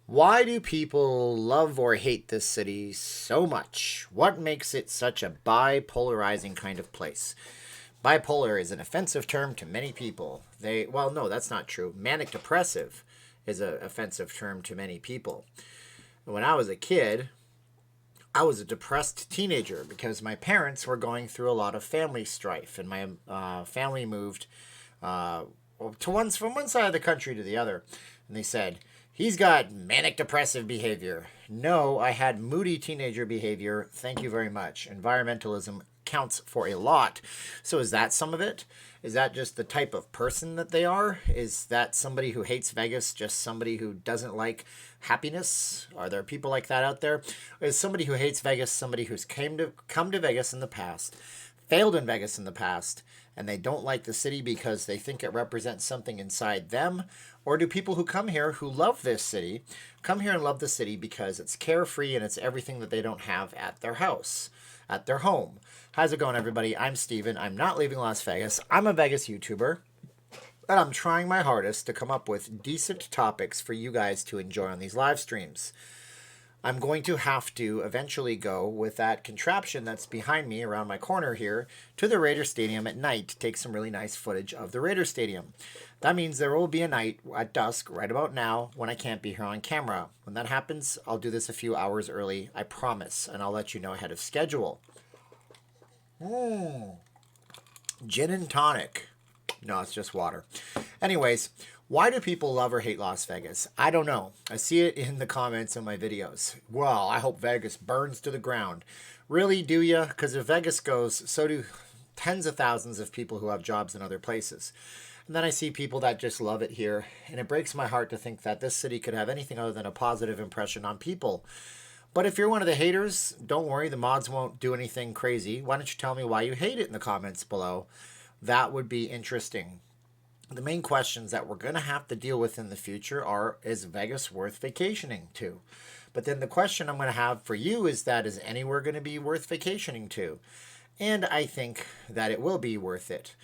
Why do people love or hate this city so much? What makes it such a bipolarizing kind of place? Bipolar is an offensive term to many people. Well, no, that's not true. Manic depressive is an offensive term to many people. When I was a kid, I was a depressed teenager because my parents were going through a lot of family strife, and my family moved uh, from one side of the country to the other, and they said he's got manic depressive behavior. No, I had moody teenager behavior. Thank you very much. Environmentalism counts for a lot. So is that some of it? Is that just the type of person that they are? Is that somebody who hates Vegas just somebody who doesn't like happiness? Are there people like that out there? Is somebody who hates Vegas somebody who's come to Vegas in the past, failed in Vegas in the past, and they don't like the city because they think it represents something inside them? Or do people who come here who love this city come here and love the city because it's carefree and it's everything that they don't have at their house, at their home? How's it going, everybody? I'm Steven. I'm not leaving Las Vegas. I'm a Vegas YouTuber, and I'm trying my hardest to come up with decent topics for you guys to enjoy on these live streams. I'm going to have to eventually go with that contraption that's behind me around my corner here to the Raider Stadium at night to take some really nice footage of the Raider Stadium. That means there will be a night at dusk, right about now, when I can't be here on camera. When that happens, I'll do this a few hours early, I promise, and I'll let you know ahead of schedule. Gin and tonic. No, it's just water. Anyways, why do people love or hate Las Vegas? I don't know. I see it in the comments in my videos. Well, I hope Vegas burns to the ground. Really, do ya? Because if Vegas goes, so do tens of thousands of people who have jobs in other places. And then I see people that just love it here, and it breaks my heart to think that this city could have anything other than a positive impression on people. But if you're one of the haters, don't worry, the mods won't do anything crazy. Why don't you tell me why you hate it in the comments below? That would be interesting. The main questions that we're going to have to deal with in the future are, is Vegas worth vacationing to? But then the question I'm going to have for you is that, is anywhere going to be worth vacationing to? And I think that it will be worth it.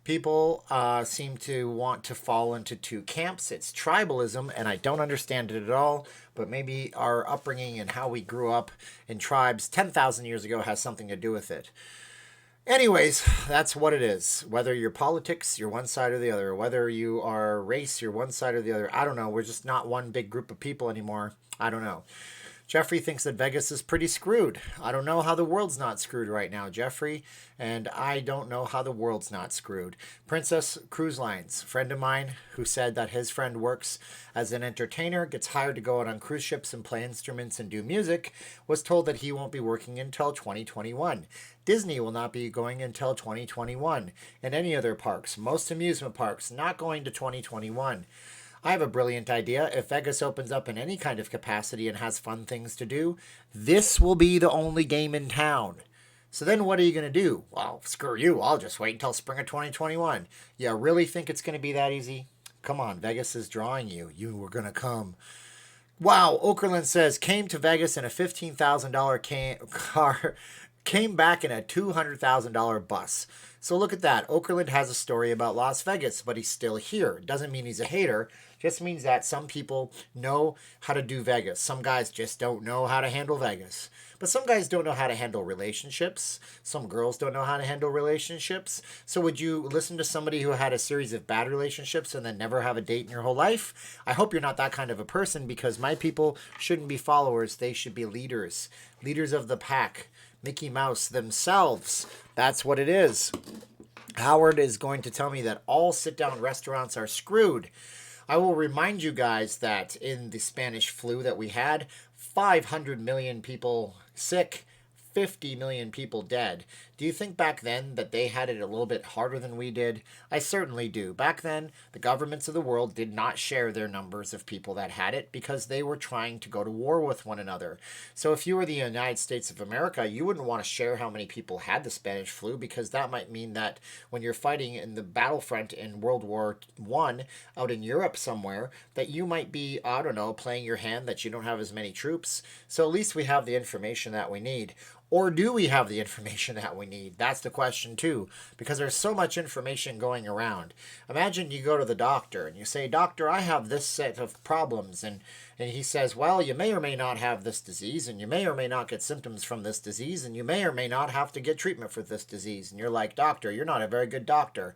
People seem to want to fall into two camps. It's tribalism, and I don't understand it at all. But maybe our upbringing and how we grew up in tribes 10,000 years ago has something to do with it. Anyways, that's what it is. Whether you're politics, you're one side or the other. Whether you are race, you're one side or the other. I don't know. We're just not one big group of people anymore. I don't know. Jeffrey thinks that Vegas is pretty screwed. I don't know how the world's not screwed right now, Jeffrey, and I don't know how the world's not screwed. Princess Cruise Lines, friend of mine who said that his friend works as an entertainer, gets hired to go out on cruise ships and play instruments and do music, was told that he won't be working until 2021. Disney will not be going until 2021, and any other parks, most amusement parks, not going to 2021. I have a brilliant idea. If Vegas opens up in any kind of capacity and has fun things to do, this will be the only game in town. So then what are you going to do? Well, screw you. I'll just wait until spring of 2021. You really think it's going to be that easy? Come on, Vegas is drawing you. You were going to come. Wow, Okerlund says, came to Vegas in a $15,000 car, came back in a $200,000 bus. So look at that. Okerlund has a story about Las Vegas, but he's still here. Doesn't mean he's a hater. Just means that some people know how to do Vegas. Some guys just don't know how to handle Vegas. But some guys don't know how to handle relationships. Some girls don't know how to handle relationships. So would you listen to somebody who had a series of bad relationships and then never have a date in your whole life? I hope you're not that kind of a person, because my people shouldn't be followers. They should be leaders. Leaders of the pack. Mickey Mouse themselves. That's what it is. Howard is going to tell me that all sit-down restaurants are screwed. I will remind you guys that in the Spanish flu that we had, 500 million people sick, 50 million people dead. Do you think back then that they had it a little bit harder than we did? I certainly do. Back then, the governments of the world did not share their numbers of people that had it because they were trying to go to war with one another. So if you were the United States of America, you wouldn't want to share how many people had the Spanish flu, because that might mean that when you're fighting in the battlefront in World War I out in Europe somewhere, that you might be, I don't know, playing your hand that you don't have as many troops. So at least we have the information that we need. Or do we have the information that we need? That's the question too, because there's so much information going around. Imagine you go to the doctor and you say, "Doctor, I have this set of problems," and he says, "Well, you may or may not have this disease, and you may or may not get symptoms from this disease, and you may or may not have to get treatment for this disease." And you're like, "Doctor, you're not a very good doctor."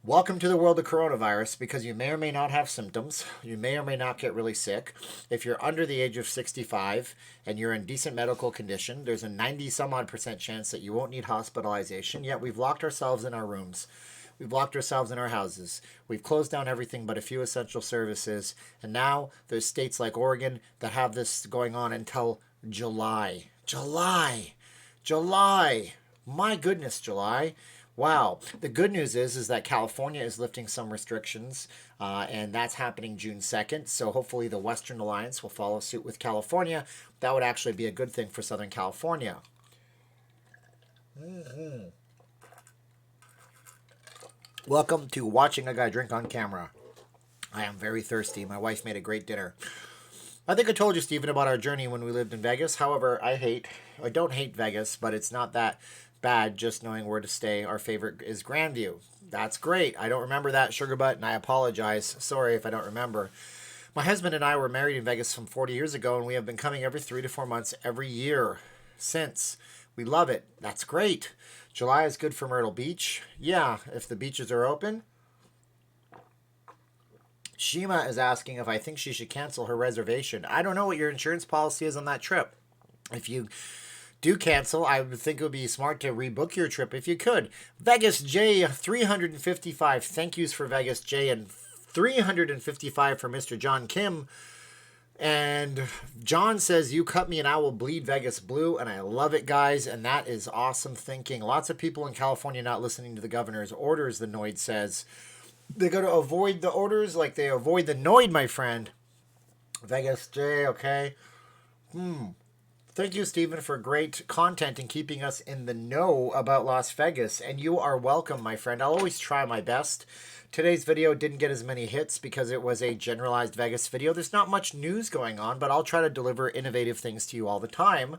Welcome to the world of coronavirus, because you may or may not have symptoms. You may or may not get really sick. If you're under the age of 65 and you're in decent medical condition, there's a 90-some-odd% chance that you won't need hospitalization. Yet we've locked ourselves in our rooms. We've locked ourselves in our houses. We've closed down everything but a few essential services. And now there's states like Oregon that have this going on until July. July! My goodness, July. Wow. The good news is that California is lifting some restrictions, and that's happening June 2nd. So hopefully the Western Alliance will follow suit with California. That would actually be a good thing for Southern California. Welcome to watching a guy drink on camera. I am very thirsty. My wife made a great dinner. I think I told you, Steven, about our journey when we lived in Vegas. However, I don't hate Vegas, but it's not that bad just knowing where to stay. Our favorite is Grandview. That's great. I don't remember that, Sugar Butt, and I apologize. Sorry if I don't remember. My husband and I were married in Vegas from 40 years ago, and we have been coming every 3 to 4 months every year since. We love it. That's great. July is good for Myrtle Beach. Yeah, if the beaches are open. Shima is asking if I think she should cancel her reservation. I don't know what your insurance policy is on that trip. If you do cancel, I would think it would be smart to rebook your trip if you could. Vegas J, 355. Thank yous for Vegas J, and 355 for Mr. John Kim. And John says, "You cut me and I will bleed Vegas blue." And I love it, guys. And that is awesome thinking. Lots of people in California not listening to the governor's orders, the Noid says. They got to avoid the orders like they avoid the Noid, my friend. Vegas J, okay. Thank you, Steven, for great content and keeping us in the know about Las Vegas. And you are welcome, my friend. I'll always try my best. Today's video didn't get as many hits because it was a generalized Vegas video. There's not much news going on, but I'll try to deliver innovative things to you all the time.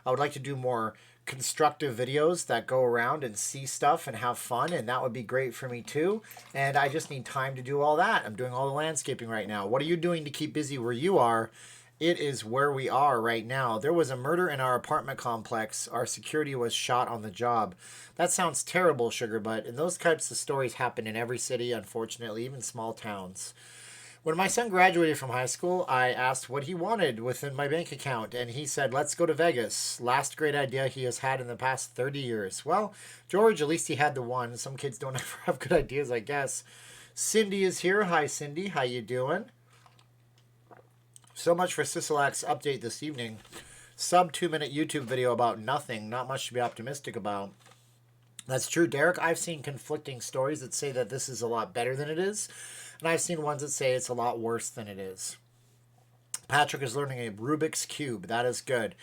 I would like to do more constructive videos that go around and see stuff and have fun, and that would be great for me too. And I just need time to do all that. I'm doing all the landscaping right now. What are you doing to keep busy where you are? It is where we are right now. There was a murder in our apartment complex. Our security was shot on the job. That sounds terrible, Sugar Butt. And those types of stories happen in every city, unfortunately, even small towns. When my son graduated from high school, I asked what he wanted within my bank account, and he said, "Let's go to Vegas." Last great idea he has had in the past 30 years. Well, George, at least he had the one. Some kids don't ever have good ideas, I guess. Cindy is here. Hi, Cindy. How you doing? So much for Sisalak's update this evening. Sub 2-minute YouTube video about nothing. Not much to be optimistic about. That's true, Derek. I've seen conflicting stories that say that this is a lot better than it is. And I've seen ones that say it's a lot worse than it is. Patrick is learning a Rubik's Cube. That is good.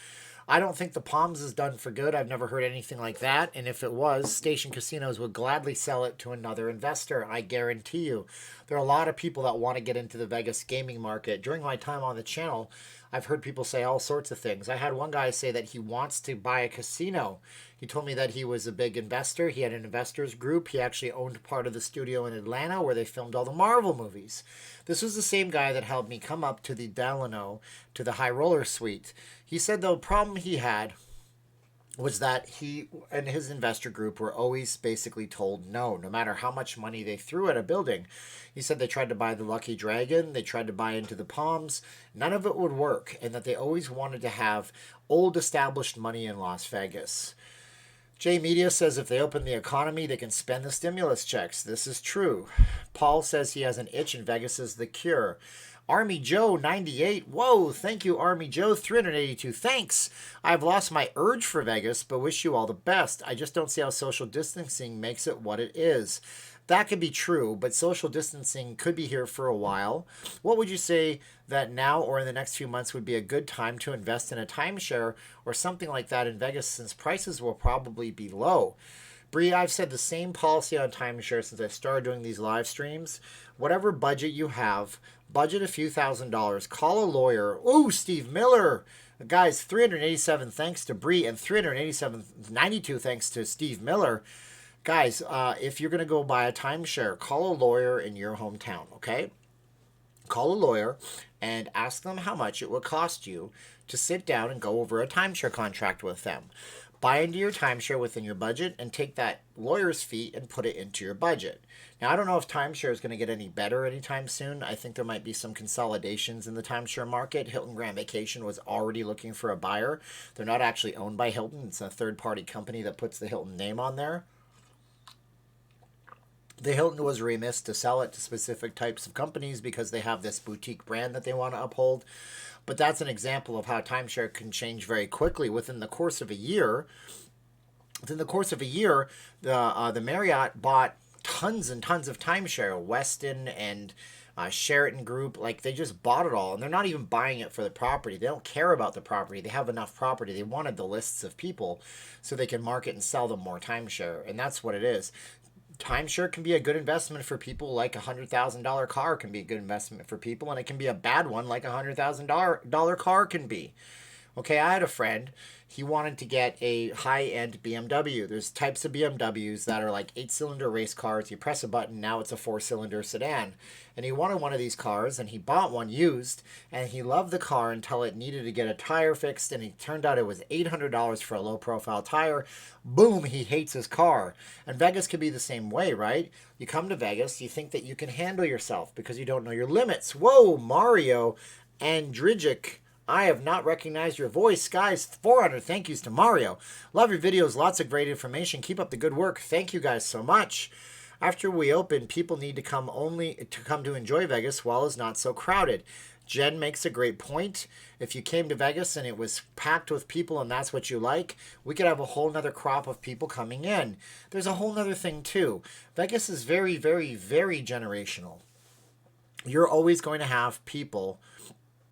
I don't think the Palms is done for good. I've never heard anything like that. And if it was, Station Casinos would gladly sell it to another investor. I guarantee you. There are a lot of people that want to get into the Vegas gaming market. During my time on the channel, I've heard people say all sorts of things. I had one guy say that he wants to buy a casino. He told me that he was a big investor. He had an investors group. He actually owned part of the studio in Atlanta where they filmed all the Marvel movies. This was the same guy that helped me come up to the Delano, to the High Roller Suite. He said the problem he had was that he and his investor group were always basically told no matter how much money they threw at a building. He said they tried to buy the Lucky Dragon, they tried to buy into the Palms, none of it would work, and that they always wanted to have old established money in Las Vegas. J Media says if they open the economy, they can spend the stimulus checks. This is true. Paul says he has an itch and Vegas is the cure. Army Joe 98. Whoa, thank you, Army Joe 382. Thanks. I've lost my urge for Vegas, but wish you all the best. I just don't see how social distancing makes it what it is. That could be true, but social distancing could be here for a while. What would you say that now or in the next few months would be a good time to invest in a timeshare or something like that in Vegas, since prices will probably be low? Bree, I've said the same policy on timeshare since I started doing these live streams. Whatever budget you have, budget a few $1,000s. Call a lawyer. Ooh, Steve Miller. Guys, 387 thanks to Bree, and 387.92 thanks to Steve Miller. Guys, if you're going to go buy a timeshare, call a lawyer in your hometown, okay? Call a lawyer and ask them how much it will cost you to sit down and go over a timeshare contract with them. Buy into your timeshare within your budget and take that lawyer's fee and put it into your budget. Now, I don't know if timeshare is going to get any better anytime soon. I think there might be some consolidations in the timeshare market. Hilton Grand Vacation was already looking for a buyer. They're not actually owned by Hilton. It's a third-party company that puts the Hilton name on there. The Hilton was remiss to sell it to specific types of companies because they have this boutique brand that they want to uphold. But that's an example of how timeshare can change very quickly within the course of a year. Within the course of a year, the Marriott bought tons and tons of timeshare. Westin and Sheraton Group, like they just bought it all, and they're not even buying it for the property. They don't care about the property. They have enough property. They wanted the lists of people so they can market and sell them more timeshare, and that's what it is. Timeshare can be a good investment for people, like a $100,000 car can be a good investment for people, and it can be a bad one like a $100,000 car can be. Okay, I had a friend, he wanted to get a high-end BMW. There's types of BMWs that are like 8-cylinder race cars. You press a button, now it's a 4-cylinder sedan. And he wanted one of these cars, and he bought one used, and he loved the car until it needed to get a tire fixed, and it turned out it was $800 for a low-profile tire. Boom, he hates his car. And Vegas could be the same way, right? You come to Vegas, you think that you can handle yourself because you don't know your limits. Whoa, Mario Andrijic. I have not recognized your voice. Guys, 400 thank yous to Mario. Love your videos. Lots of great information. Keep up the good work. Thank you guys so much. After we open, people need to come to enjoy Vegas while it's not so crowded. Jen makes a great point. If you came to Vegas and it was packed with people and that's what you like, we could have a whole nother crop of people coming in. There's a whole nother thing too. Vegas is very, very, very generational. You're always going to have people.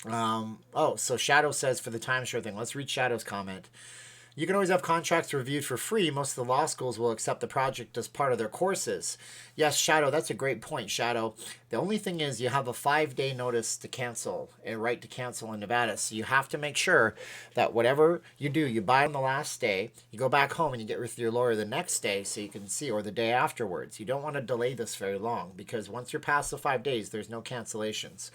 So Shadow says for the timeshare thing, let's read Shadow's comment. You can always have contracts reviewed for free. Most of the law schools will accept the project as part of their courses. Yes, Shadow, that's a great point, Shadow. The only thing is you have a 5-day notice to cancel, a right to cancel in Nevada. So you have to make sure that whatever you do, you buy on the last day, you go back home and you get with your lawyer the next day so you can see, or the day afterwards. You don't want to delay this very long because once you're past the 5 days, there's no cancellations.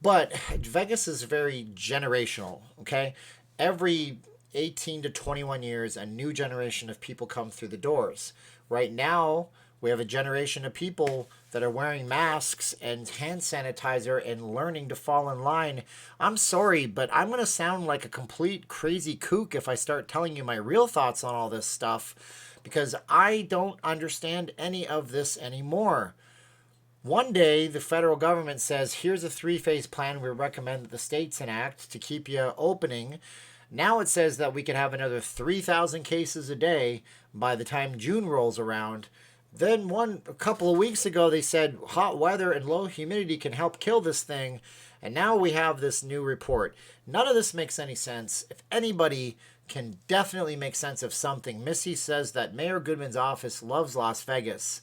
But Vegas is very generational, okay? Every 18 to 21 years, a new generation of people come through the doors. Right now, we have a generation of people that are wearing masks and hand sanitizer and learning to fall in line. I'm sorry, but I'm going to sound like a complete crazy kook if I start telling you my real thoughts on all this stuff because I don't understand any of this anymore. One day, the federal government says, here's a 3-phase plan we recommend that the states enact to keep you opening. Now it says that we could have another 3,000 cases a day by the time June rolls around. Then a couple of weeks ago, they said hot weather and low humidity can help kill this thing. And now we have this new report. None of this makes any sense. If anybody can definitely make sense of something, Missy says that Mayor Goodman's office loves Las Vegas.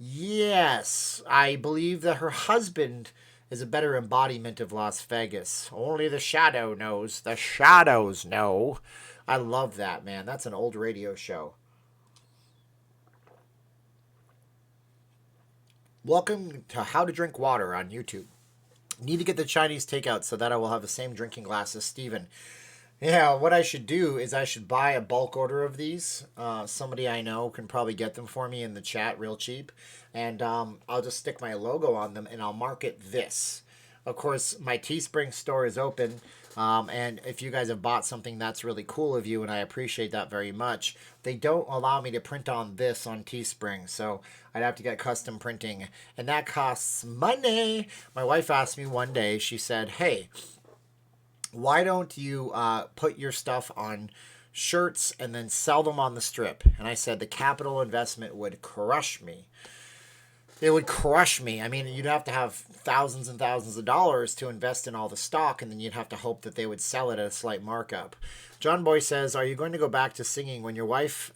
Yes, I believe that her husband is a better embodiment of Las Vegas. Only the shadow knows. The shadows know. I love that, man. That's an old radio show. Welcome to How to Drink Water on YouTube. Need to get the Chinese takeout so that I will have the same drinking glass as Steven. Yeah, what I should do is I should buy a bulk order of these. Somebody I know can probably get them for me in the chat real cheap. And I'll just stick my logo on them and I'll market this. Of course, my Teespring store is open. And if you guys have bought something, that's really cool of you, and I appreciate that very much. They don't allow me to print on this on Teespring, so I'd have to get custom printing. And that costs money. My wife asked me one day, she said, hey, why don't you put your stuff on shirts and then sell them on the strip? And I said the capital investment would crush me. It would crush me. I mean, you'd have to have thousands and thousands of dollars to invest in all the stock, and then you'd have to hope that they would sell it at a slight markup. John Boy says, are you going to go back to singing when your wife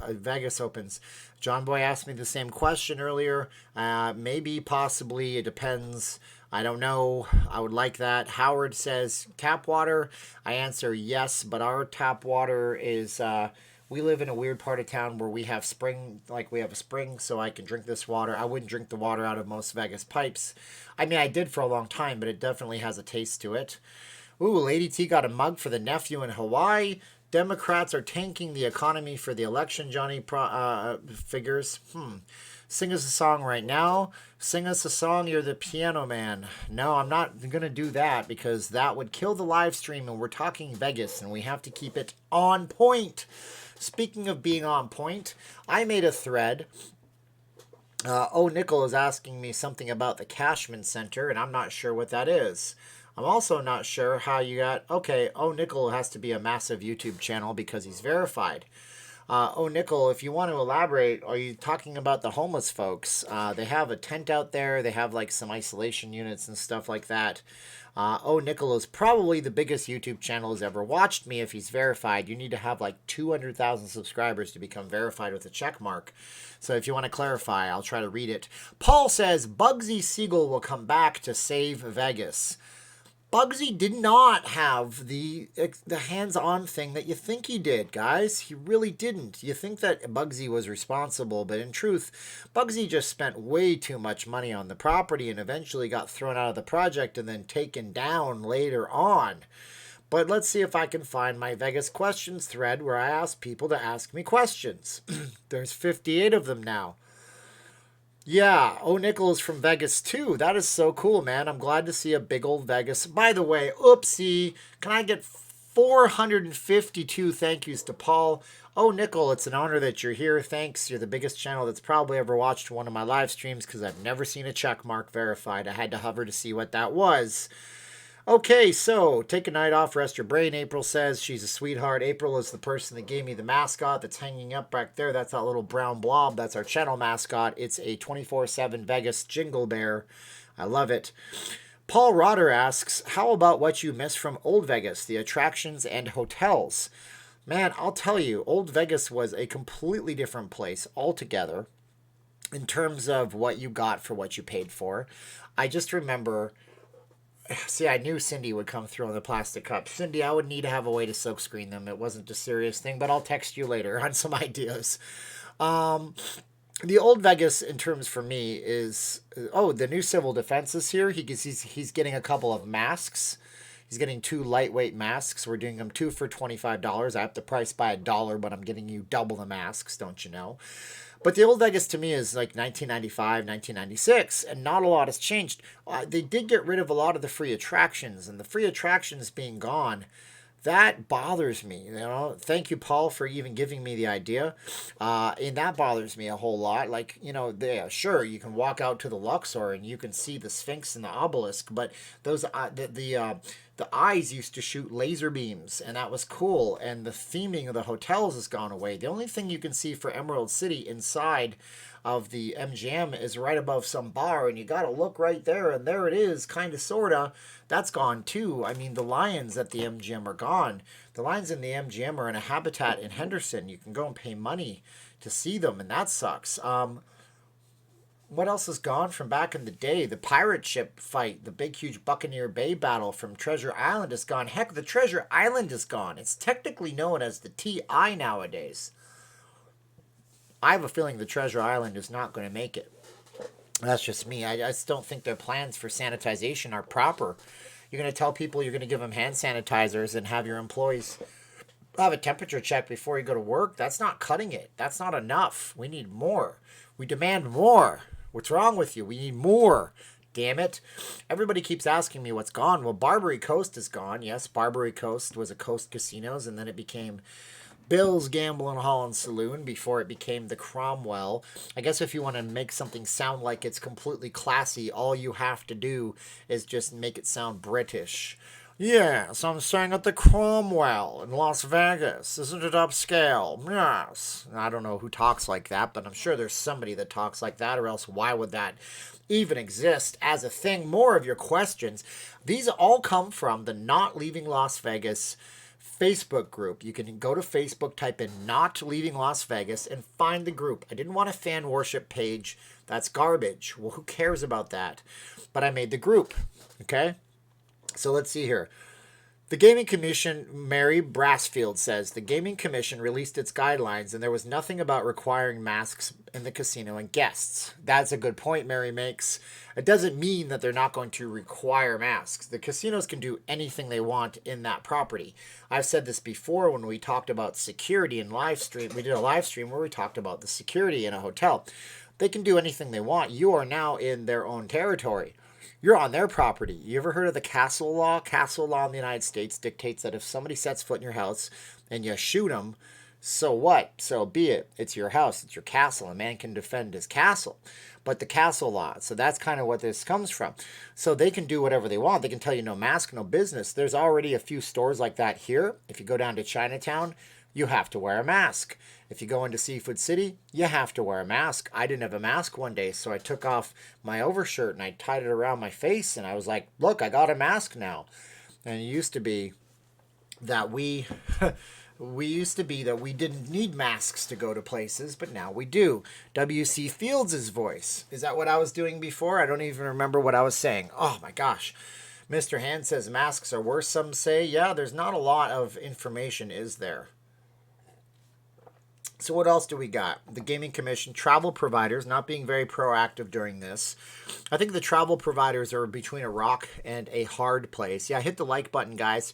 Vegas opens? John Boy asked me the same question earlier. Maybe, possibly, it depends. I don't know. I would like that. Howard says, tap water. I answer yes, but our tap water is... we live in a weird part of town where we have spring, like we have a spring, so I can drink this water. I wouldn't drink the water out of most Vegas pipes. I mean, I did for a long time, but it definitely has a taste to it. Ooh, Lady T got a mug for the nephew in Hawaii. Democrats are tanking the economy for the election, Johnny figures. Sing us a song right now. Sing us a song, you're the piano man. No, I'm not going to do that because that would kill the live stream, and we're talking Vegas, and we have to keep it on point. Speaking of being on point, I made a thread. Nickel is asking me something about the Cashman Center, and I'm not sure what that is. I'm also not sure how you got... Okay, Nickel has to be a massive YouTube channel because he's verified. Nickel, if you want to elaborate, are you talking about the homeless folks? They have a tent out there. They have like some isolation units and stuff like that. Nickel is probably the biggest YouTube channel has ever watched me if he's verified. You need to have like 200,000 subscribers to become verified with a check mark. So if you want to clarify, I'll try to read it. Paul says, Bugsy Siegel will come back to save Vegas. Bugsy did not have the hands-on thing that you think he did, guys. He really didn't. You think that Bugsy was responsible, but in truth, Bugsy just spent way too much money on the property and eventually got thrown out of the project and then taken down later on. But let's see if I can find my Vegas questions thread where I ask people to ask me questions. There's 58 of them now. Yeah, Nickel is from Vegas too. That is so cool, man. I'm glad to see a big old Vegas. By the way, oopsie, can I get 452 thank yous to Paul? Nickel, it's an honor that you're here. Thanks. You're the biggest channel that's probably ever watched one of my live streams because I've never seen a check mark verified. I had to hover to see what that was. Okay, so take a night off, rest your brain. April says she's a sweetheart. April is the person that gave me the mascot that's hanging up back there. That's that little brown blob. That's our channel mascot. It's a 24/7 Vegas jingle bear. I love it. Paul Rotter asks, how about what you miss from Old Vegas, the attractions and hotels? Man, I'll tell you, Old Vegas was a completely different place altogether in terms of what you got for what you paid for. I just remember... See, I knew Cindy would come through on the plastic cups. Cindy, I would need to have a way to silk screen them. It wasn't a serious thing, but I'll text you later on some ideas. The Old Vegas, in terms for me, is... the new civil defense is here. He's getting a couple of masks. He's getting 2 lightweight masks. We're doing them 2 for $25. I have the price by $1, but I'm getting you double the masks, don't you know? But the Old Vegas to me is like 1995, 1996, and not a lot has changed. They did get rid of a lot of the free attractions, and the free attractions being gone, that bothers me. You know, thank you, Paul, for even giving me the idea. And that bothers me a whole lot. Like, you know, sure, you can walk out to the Luxor and you can see the Sphinx and the obelisk, but those the eyes used to shoot laser beams, and that was cool. And the theming of the hotels has gone away. The only thing you can see for Emerald City inside of the MGM is right above some bar, and you got to look right there, and there it is, kind of, sort of. That's gone too. I mean, the lions at the MGM are gone. The lions in the MGM are in a habitat in Henderson. You can go and pay money to see them, and that sucks. What else is gone from back in the day? The pirate ship fight, the big, huge Buccaneer Bay battle from Treasure Island is gone. Heck, the Treasure Island is gone. It's technically known as the TI nowadays. I have a feeling the Treasure Island is not going to make it. That's just me. I just don't think their plans for sanitization are proper. You're going to tell people you're going to give them hand sanitizers and have your employees have a temperature check before you go to work? That's not cutting it. That's not enough. We need more. We demand more. What's wrong with you? We need more. Damn it. Everybody keeps asking me what's gone. Well, Barbary Coast is gone. Yes, Barbary Coast was a Coast Casinos, and then it became Bill's Gambling Hall and Saloon before it became the Cromwell. I guess if you want to make something sound like it's completely classy, all you have to do is just make it sound British. Yes, I'm staying at the Cromwell in Las Vegas. Isn't it upscale? Yes. I don't know who talks like that, but I'm sure there's somebody that talks like that, or else why would that even exist as a thing? More of your questions. These all come from the Not Leaving Las Vegas Facebook group. You can go to Facebook, type in Not Leaving Las Vegas, and find the group. I didn't want a fan worship page. That's garbage. Well, who cares about that? But I made the group. Okay? So let's see here. The Gaming Commission, Mary Brassfield says, the Gaming Commission released its guidelines and there was nothing about requiring masks in the casino and guests. That's a good point Mary makes. It doesn't mean that they're not going to require masks. The casinos can do anything they want in that property. I've said this before when we talked about security in live stream. We did a live stream where we talked about the security in a hotel. They can do anything they want. You are now in their own territory. You're on their property. You ever heard of the castle law? Castle law in the United States dictates that if somebody sets foot in your house and you shoot them, so what? So be it. It's your house. It's your castle. A man can defend his castle. But the castle law. So that's kind of what this comes from. So they can do whatever they want. They can tell you no mask, no business. There's already a few stores like that here. If you go down to Chinatown, you have to wear a mask. If you go into Seafood City, you have to wear a mask. I didn't have a mask one day, so I took off my overshirt and I tied it around my face, and I was like, look, I got a mask now. And it used to be that we didn't need masks to go to places, but now we do. W.C. Fields' voice. Is that what I was doing before? I don't even remember what I was saying. Oh my gosh. Mr. Hand says masks are worse, some say. Yeah, there's not a lot of information, is there? So what else do we got? The Gaming Commission, travel providers not being very proactive during this. I think the travel providers are between a rock and a hard place. Yeah, hit the like button, guys.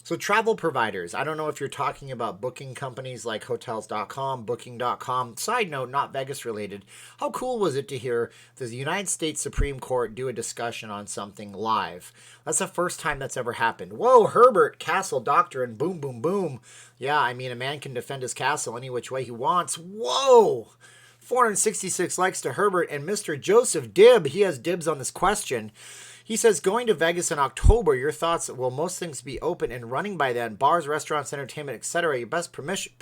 So travel providers, I don't know if you're talking about booking companies like hotels.com, booking.com. Side note, not Vegas related. How cool was it to hear the United States Supreme Court do a discussion on something live? That's the first time that's ever happened. Whoa, Herbert, castle doctrine, boom, boom, boom. Yeah, I mean, a man can defend his castle any which way he wants. Whoa! 466 likes to Herbert, and Mr. Joseph Dibb, he has dibs on this question. He says, going to Vegas in October, your thoughts, will most things be open and running by then? Bars, restaurants, entertainment, etc. Your best permission...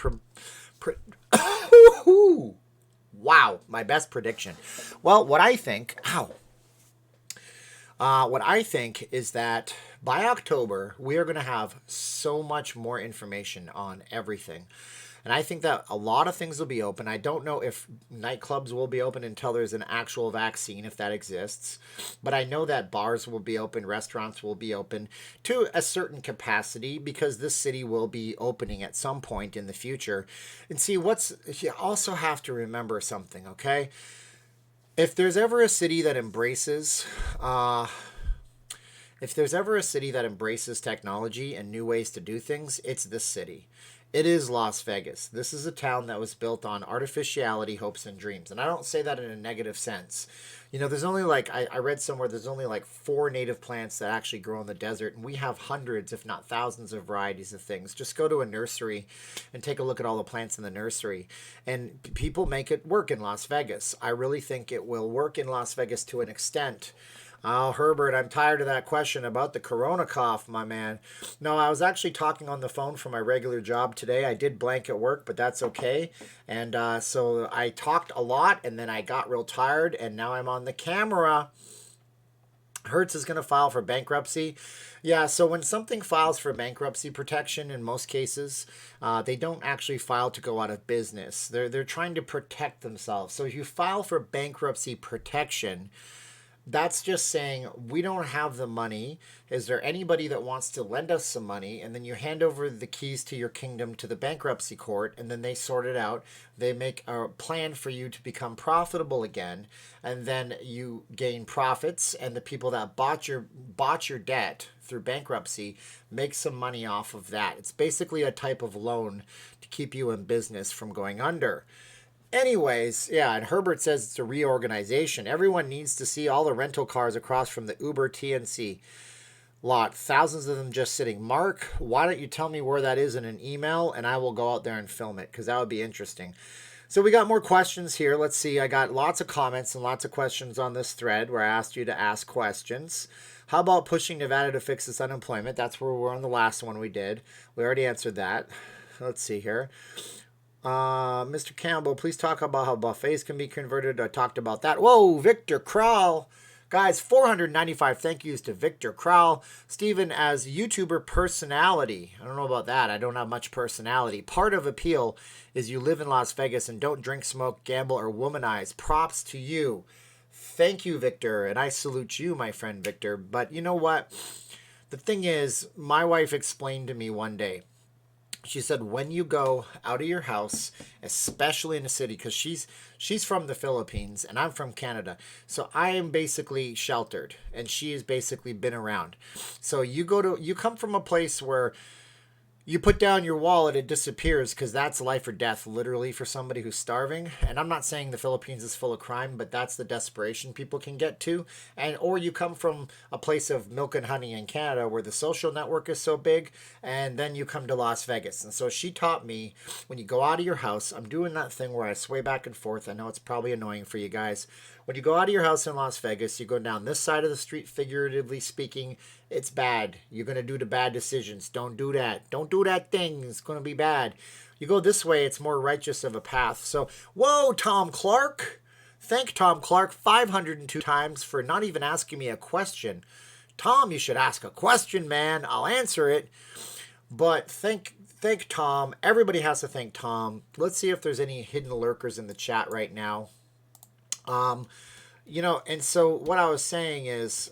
Wow, my best prediction. Well, what I think... what I think is that by October, we are going to have so much more information on everything. And I think that a lot of things will be open. I don't know if nightclubs will be open until there's an actual vaccine, if that exists. But I know that bars will be open, restaurants will be open to a certain capacity because this city will be opening at some point in the future. And see, you also have to remember something, okay? If there's ever a city that embraces... if there's ever a city that embraces technology and new ways to do things, it's this city. It is Las Vegas. This is a town that was built on artificiality, hopes, and dreams. And I don't say that in a negative sense. You know, there's only I read somewhere there's only 4 native plants that actually grow in the desert. And we have hundreds, if not thousands of varieties of things. Just go to a nursery and take a look at all the plants in the nursery. And people make it work in Las Vegas. I really think it will work in Las Vegas to an extent. Oh, Herbert, I'm tired of that question about the corona cough, my man. No, I was actually talking on the phone for my regular job today. I did blank at work, but that's okay. And so I talked a lot, and then I got real tired, and now I'm on the camera. Hertz is going to file for bankruptcy. Yeah, so when something files for bankruptcy protection, in most cases, they don't actually file to go out of business. They're trying to protect themselves. So if you file for bankruptcy protection, that's just saying, we don't have the money. Is there anybody that wants to lend us some money? And then you hand over the keys to your kingdom to the bankruptcy court, and then they sort it out. They make a plan for you to become profitable again, and then you gain profits, and the people that bought your debt through bankruptcy make some money off of that. It's basically a type of loan to keep you in business from going under. Anyways, yeah, and Herbert says it's a reorganization. Everyone needs to see all the rental cars across from the Uber TNC lot. Thousands of them just sitting. Mark, why don't you tell me where that is in an email, and I will go out there and film it, because that would be interesting. So we got more questions here. Let's see. I got lots of comments and lots of questions on this thread where I asked you to ask questions. How about pushing Nevada to fix this unemployment? That's where we're on the last one we did. We already answered that. Let's see here. Mr. Campbell, please talk about how buffets can be converted. I talked about that. Whoa, Victor Kral. Guys, 495 thank yous to Victor Kral. Steven, as YouTuber personality, I don't know about that. I don't have much personality. Part of appeal is you live in Las Vegas and don't drink, smoke, gamble, or womanize. Props to you. Thank you, Victor. And I salute you, my friend Victor. But you know what? The thing is, my wife explained to me one day. She said, when you go out of your house, especially in the city, because she's from the Philippines and I'm from Canada, so I am basically sheltered, and she has basically been around. So you come from a place where you put down your wallet, it disappears, because that's life or death, literally, for somebody who's starving. And I'm not saying the Philippines is full of crime, but that's the desperation people can get to. Or you come from a place of milk and honey in Canada where the social network is so big, and then you come to Las Vegas. And so she taught me, when you go out of your house, I'm doing that thing where I sway back and forth. I know it's probably annoying for you guys. When you go out of your house in Las Vegas, you go down this side of the street, figuratively speaking, it's bad. You're going to do the bad decisions. Don't do that. Don't do that thing. It's going to be bad. You go this way, it's more righteous of a path. So, whoa, Tom Clark. Thank Tom Clark 502 times for not even asking me a question. Tom, you should ask a question, man. I'll answer it. But thank Tom. Everybody has to thank Tom. Let's see if there's any hidden lurkers in the chat right now. And so what I was saying is,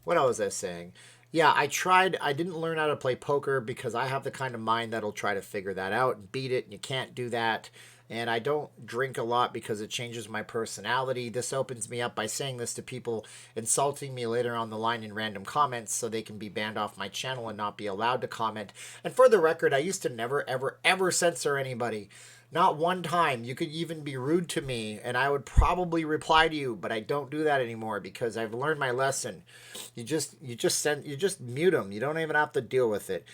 what was I saying? Yeah, I didn't learn how to play poker because I have the kind of mind that'll try to figure that out and beat it, and you can't do that. And I don't drink a lot because it changes my personality. This opens me up by saying this to people insulting me later on the line in random comments so they can be banned off my channel and not be allowed to comment. And for the record, I used to never, ever, ever censor anybody. Not one time. You could even be rude to me and I would probably reply to you, but I don't do that anymore because I've learned my lesson. You just mute them. You don't even have to deal with it.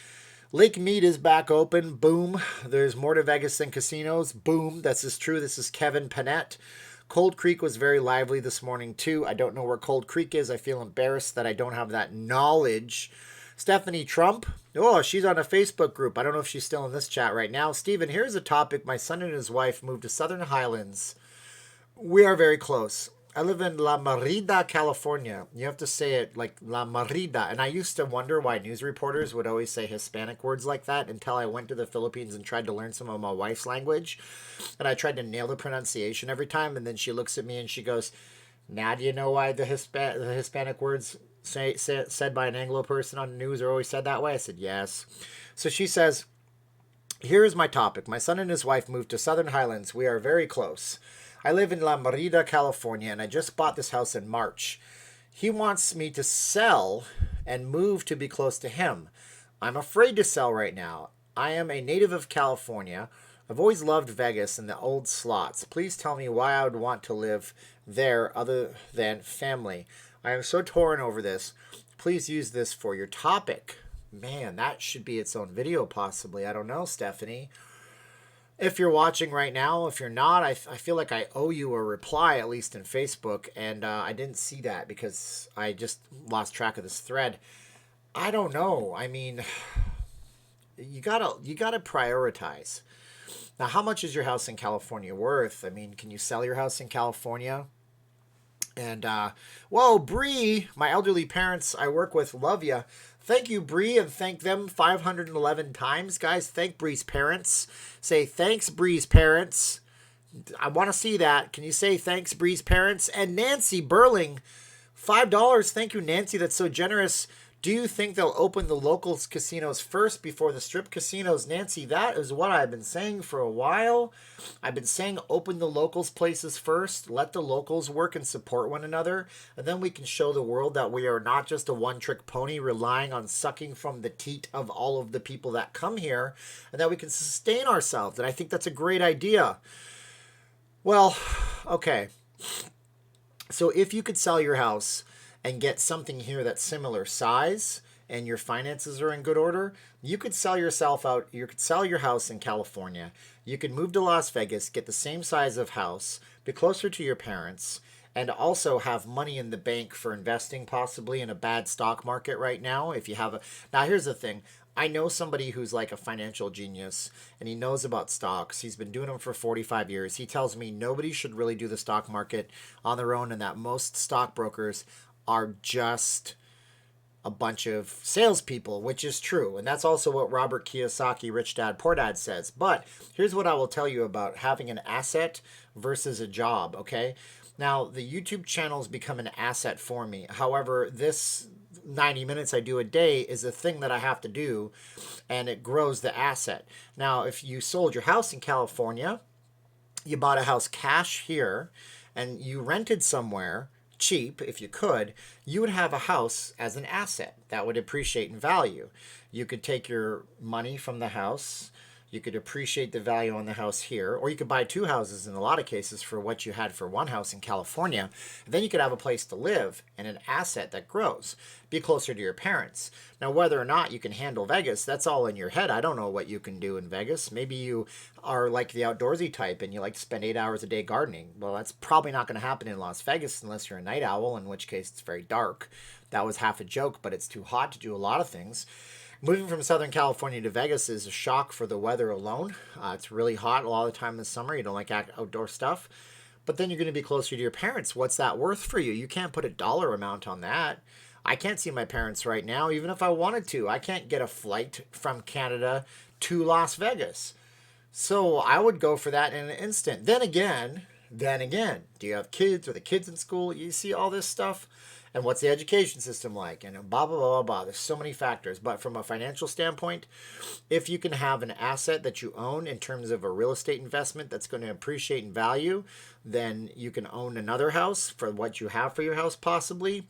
Lake Mead is back open. Boom. There's more to Vegas than casinos. Boom. This is true. This is Kevin Panette. Cold Creek was very lively this morning too. I don't know where Cold Creek is. I feel embarrassed that I don't have that knowledge. Stephanie Trump. Oh, she's on a Facebook group. I don't know if she's still in this chat right now. Steven, here's a topic. My son and his wife moved to Southern Highlands. We are very close. I live in La Merida, California. You have to say it like La Merida. And I used to wonder why news reporters would always say Hispanic words like that until I went to the Philippines and tried to learn some of my wife's language. And I tried to nail the pronunciation every time. And then she looks at me and she goes, now do you know why the Hispanic words said by an Anglo person on the news are always said that way? I said, yes. So she says, here is my topic. My son and his wife moved to Southern Highlands. We are very close. I live in La Merida, California, and I just bought this house in March. He wants me to sell and move to be close to him. I'm afraid to sell right now. I am a native of California. I've always loved Vegas and the old slots. Please tell me why I would want to live there other than family. I am so torn over this. Please use this for your topic. Man, that should be its own video possibly. I don't know, Stephanie. If you're watching right now, if you're not, I feel like I owe you a reply, at least in Facebook, and I didn't see that because I just lost track of this thread. I don't know. I mean, you gotta prioritize. Now, how much is your house in California worth? I mean, can you sell your house in California? And, whoa, Bree, my elderly parents I work with love you. Thank you, Bree, and thank them 511 times. Guys, thank Bree's parents. Say, thanks, Bree's parents. I want to see that. Can you say thanks, Bree's parents? And Nancy Burling, $5. Thank you, Nancy. That's so generous. Do you think they'll open the locals casinos first before the strip casinos? Nancy, that is what I've been saying for a while. I've been saying open the locals places first. Let the locals work and support one another. And then we can show the world that we are not just a one-trick pony relying on sucking from the teat of all of the people that come here. And that we can sustain ourselves. And I think that's a great idea. Well, okay. So if you could sell your house and get something here that's similar size and your finances are in good order, you could sell yourself out. You could sell your house in California. You could move to Las Vegas, get the same size of house, be closer to your parents, and also have money in the bank for investing possibly in a bad stock market right now. If you have a, now here's the thing. I know somebody who's like a financial genius and he knows about stocks. He's been doing them for 45 years. He tells me nobody should really do the stock market on their own and that most stockbrokers are just a bunch of salespeople, which is true. And that's also what Robert Kiyosaki, Rich Dad, Poor Dad says. But here's what I will tell you about having an asset versus a job, okay? Now, the YouTube channel has become an asset for me. However, this 90 minutes I do a day is a thing that I have to do, and it grows the asset. Now, if you sold your house in California, you bought a house cash here, and you rented somewhere cheap, if you could, you would have a house as an asset that would appreciate in value. You could take your money from the house, you could appreciate the value on the house here, or you could buy two houses in a lot of cases for what you had for one house in California. And then you could have a place to live and an asset that grows. Be closer to your parents. Now, whether or not you can handle Vegas, that's all in your head. I don't know what you can do in Vegas. Maybe you are like the outdoorsy type and you like to spend 8 hours a day gardening. Well, that's probably not going to happen in Las Vegas unless you're a night owl, in which case it's very dark. That was half a joke, but it's too hot to do a lot of things. Moving from Southern California to Vegas is a shock for the weather alone. It's really hot a lot of the time this summer. You don't like outdoor stuff. But then you're going to be closer to your parents. What's that worth for you? You can't put a dollar amount on that. I can't see my parents right now, even if I wanted to. I can't get a flight from Canada to Las Vegas. So I would go for that in an instant. Then again, do you have kids? Are the kids in school? You see all this stuff? And what's the education system like? And blah, blah, blah, blah, blah. There's so many factors. But from a financial standpoint, if you can have an asset that you own in terms of a real estate investment that's going to appreciate in value, then you can own another house for what you have for your house possibly.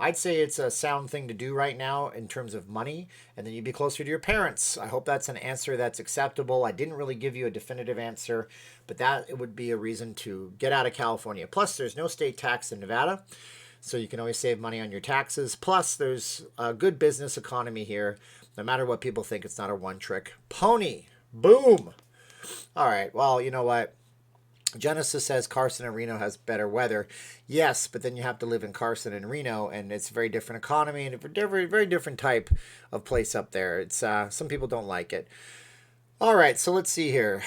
I'd say it's a sound thing to do right now in terms of money, and then you'd be closer to your parents. I hope that's an answer that's acceptable. I didn't really give you a definitive answer, but that would be a reason to get out of California. Plus, there's no state tax in Nevada, so you can always save money on your taxes. Plus, there's a good business economy here. No matter what people think, it's not a one-trick pony. Boom! All right, well, you know what? Genesis says Carson and Reno has better weather. Yes, but then you have to live in Carson and Reno, and it's a very different economy and a very different type of place up there. It's some people don't like it. All right, so let's see here.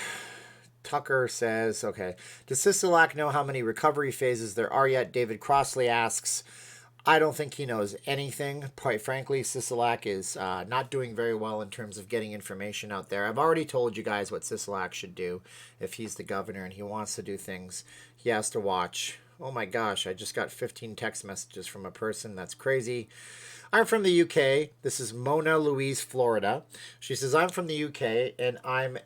Tucker says, okay, does Sisolak know how many recovery phases there are yet? David Crossley asks. I don't think he knows anything. Quite frankly, Sisolak is not doing very well in terms of getting information out there. I've already told you guys what Sisolak should do if he's the governor and he wants to do things. He has to watch. Oh my gosh, I just got 15 text messages from a person. That's crazy. I'm from the UK. This is Mona Louise, Florida. She says, I'm from the UK and I'm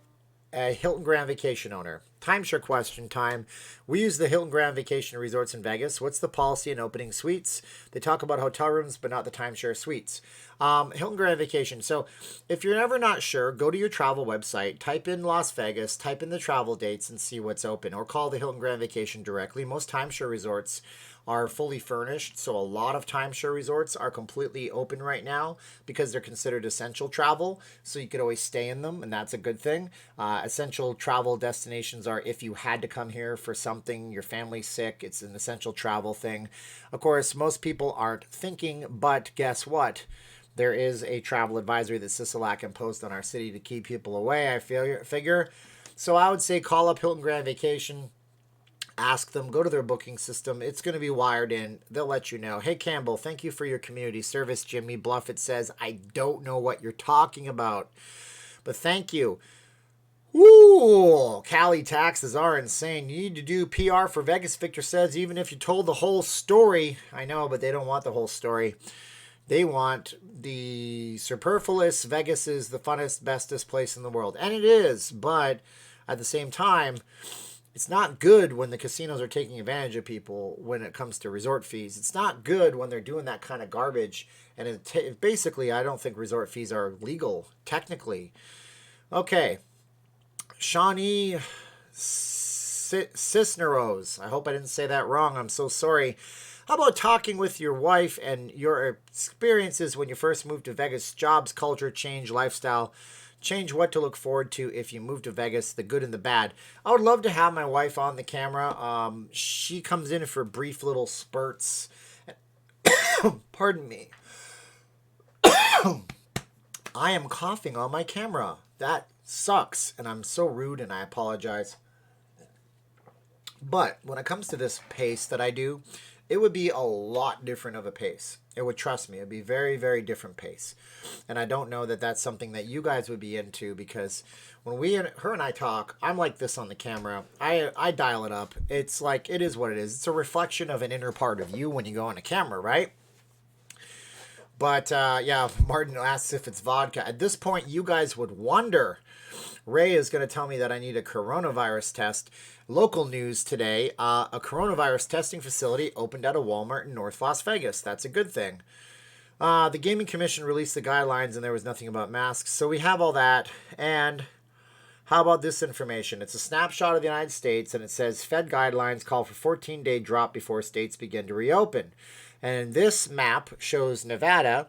a Hilton Grand Vacation owner. Timeshare question time. We use the Hilton Grand Vacation Resorts in Vegas. What's the policy in opening suites? They talk about hotel rooms, but not the timeshare suites. Hilton Grand Vacation. So if you're ever not sure, go to your travel website, type in Las Vegas, type in the travel dates and see what's open, or call the Hilton Grand Vacation directly. Most timeshare resorts are fully furnished, so a lot of timeshare resorts are completely open right now because they're considered essential travel, so you could always stay in them, and that's a good thing. Essential travel destinations are if you had to come here for something, your family's sick, it's an essential travel thing. Of course, most people aren't thinking, but guess what? There is a travel advisory that Sisolak imposed on our city to keep people away, I figure. So I would say call up Hilton Grand Vacation, ask them, go to their booking system. It's going to be wired in. They'll let you know. Hey, Campbell, thank you for your community service. Jimmy Bluffett says, I don't know what you're talking about, but thank you. Ooh, Cali taxes are insane. You need to do PR for Vegas, Victor says, even if you told the whole story. I know, but they don't want the whole story. They want the superfluous. Vegas is the funnest, bestest place in the world. And it is, but at the same time, it's not good when the casinos are taking advantage of people when it comes to resort fees. It's not good when they're doing that kind of garbage. And basically, I don't think resort fees are legal, technically. Okay. Shawnee Cisneros. I hope I didn't say that wrong. I'm so sorry. How about talking with your wife and your experiences when you first moved to Vegas? Jobs, culture, change, lifestyle, change, what to look forward to if you move to Vegas, the good and the bad. I would love to have my wife on the camera. She comes in for brief little spurts. Pardon me. I am coughing on my camera. That sucks, and I'm so rude, and I apologize. But when it comes to this pace that I do, it would be a lot different of a pace. It would, trust me, it would be very, very different pace. And I don't know that that's something that you guys would be into, because when her and I talk, I'm like this on the camera. I dial it up. It's like, it is what it is. It's a reflection of an inner part of you when you go on a camera, right? But yeah, Martin asks if it's vodka. At this point, you guys would wonder. Ray is going to tell me that I need a coronavirus test. Local news today, a coronavirus testing facility opened at a Walmart in North Las Vegas. That's a good thing. The Gaming Commission released the guidelines and there was nothing about masks. So we have all that. And how about this information? It's a snapshot of the United States, and it says Fed guidelines call for 14-day drop before states begin to reopen. And this map shows Nevada,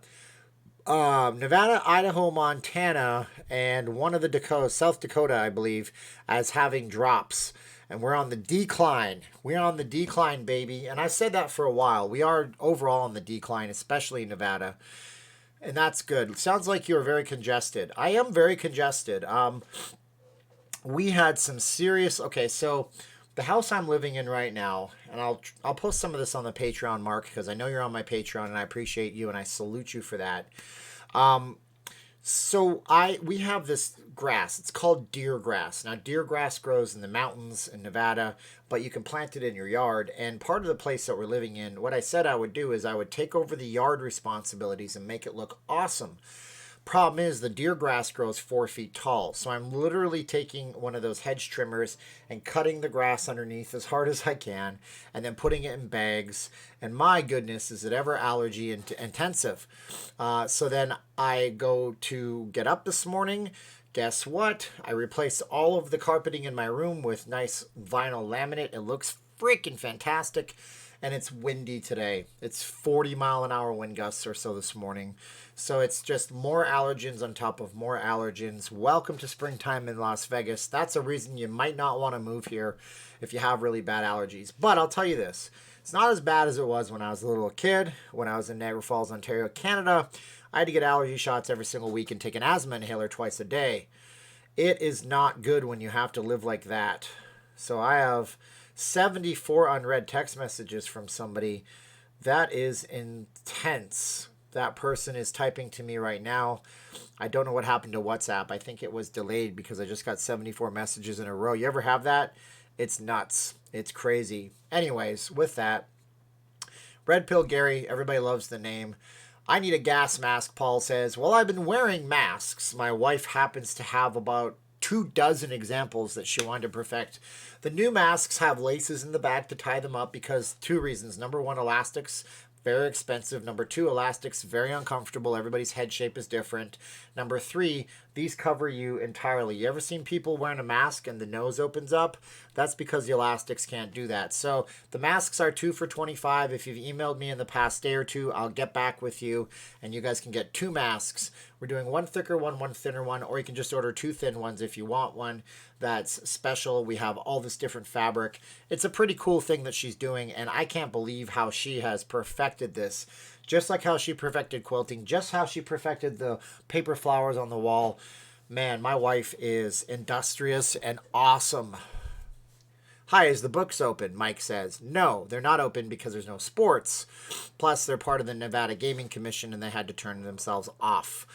Idaho, Montana, and one of the Dakotas, South Dakota, I believe, as having drops. And we're on the decline. We're on the decline, baby. And I've said that for a while. We are overall on the decline, especially in Nevada. And that's good. It sounds like you're very congested. I am very congested. We had some serious... Okay, so the house I'm living in right now, and I'll post some of this on the Patreon, Mark, because I know you're on my Patreon, and I appreciate you, and I salute you for that. So we have this grass. It's called deer grass. Now, deer grass grows in the mountains in Nevada, but you can plant it in your yard. And part of the place that we're living in, what I said I would do is I would take over the yard responsibilities and make it look awesome. Problem is, the deer grass grows 4 feet tall. So I'm literally taking one of those hedge trimmers and cutting the grass underneath as hard as I can, and then putting it in bags. And my goodness, is it ever allergy intensive. So then I go to get up this morning. Guess what? I replaced all of the carpeting in my room with nice vinyl laminate. It looks freaking fantastic. And it's windy today. It's 40-mile-an-hour wind gusts or so this morning. So it's just more allergens on top of more allergens. Welcome to springtime in Las Vegas. That's a reason you might not want to move here if you have really bad allergies. But I'll tell you this. It's not as bad as it was when I was a little kid. When I was in Niagara Falls, Ontario, Canada, I had to get allergy shots every single week and take an asthma inhaler twice a day. It is not good when you have to live like that. So I have 74 unread text messages from somebody. That is intense. That person is typing to me right now. I don't know what happened to WhatsApp. I think it was delayed because I just got 74 messages in a row. You ever have that? It's nuts. It's crazy. Anyways, with that, Red Pill Gary, everybody loves the name. I need a gas mask, Paul says. Well, I've been wearing masks. My wife happens to have about 24 examples that she wanted to perfect. The new masks have laces in the back to tie them up because 2 reasons. Number 1, elastics, very expensive. Number 2, elastics, very uncomfortable. Everybody's head shape is different. Number 3, these cover you entirely. You ever seen people wearing a mask and the nose opens up? That's because the elastics can't do that. So the masks are 2 for $25. If you've emailed me in the past day or 2, I'll get back with you and you guys can get 2 masks. We're doing 1 thicker one, 1 thinner one, or you can just order 2 thin ones if you want one that's special. We have all this different fabric. It's a pretty cool thing that she's doing, and I can't believe how she has perfected this. Just like how she perfected quilting, just how she perfected the paper flowers on the wall. Man, my wife is industrious and awesome. Hi, is the books open? Mike says. No, they're not open because there's no sports. Plus, they're part of the Nevada Gaming Commission and they had to turn themselves off.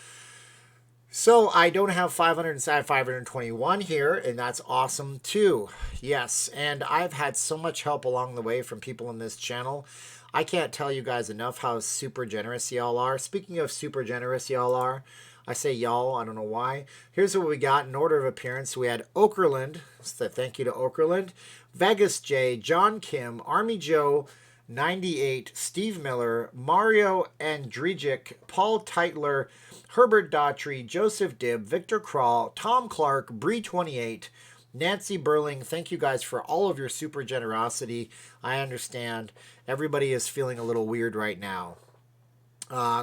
So I don't have 521 here, and that's awesome too. Yes, and I've had so much help along the way from people in this channel. I can't tell you guys enough how super generous y'all are. Speaking of super generous y'all are, I say y'all, I don't know why. Here's what we got in order of appearance. We had Okerlund, so thank you to Okerlund, Vegas J, John Kim, Army Joe, 98, Steve Miller, Mario Andrejik, Paul Teitler, Herbert Daughtry, Joseph Dibb, Victor Kral, Tom Clark, Bree 28, Nancy Burling, thank you guys for all of your super generosity. I understand everybody is feeling a little weird right now.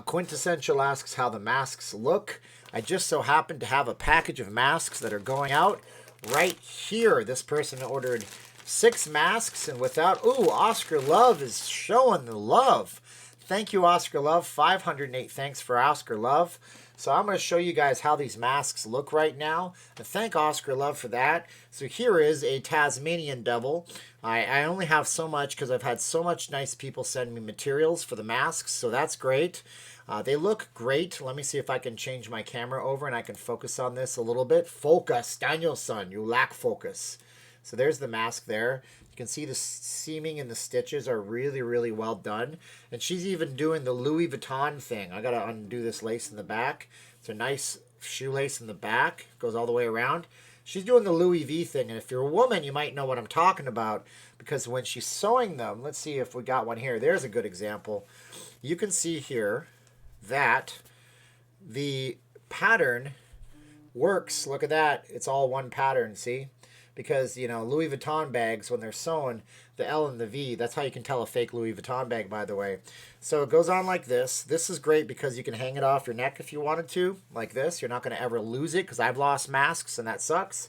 Quintessential asks how the masks look. I just so happen to have a package of masks that are going out right here. This person ordered 6 masks, and without... Ooh, Oscar Love is showing the love. Thank you, Oscar Love. 508 thanks for Oscar Love. So I'm going to show you guys how these masks look right now. And thank Oscar Love for that. So here is a Tasmanian devil. I only have so much because I've had so much nice people send me materials for the masks. So that's great. They look great. Let me see if I can change my camera over and I can focus on this a little bit. Focus, Danielson, you lack focus. So there's the mask there. You can see the seaming and the stitches are really, really well done. And she's even doing the Louis Vuitton thing. I got to undo this lace in the back. It's a nice shoelace in the back. Goes all the way around. She's doing the Louis V thing. And if you're a woman, you might know what I'm talking about. Because when she's sewing them, let's see if we got one here. There's a good example. You can see here that the pattern works. Look at that. It's all one pattern, see? Because, you know, Louis Vuitton bags, when they're sewn, the L and the V, that's how you can tell a fake Louis Vuitton bag, by the way. So it goes on like this. This is great because you can hang it off your neck if you wanted to, like this. You're not going to ever lose it because I've lost masks and that sucks.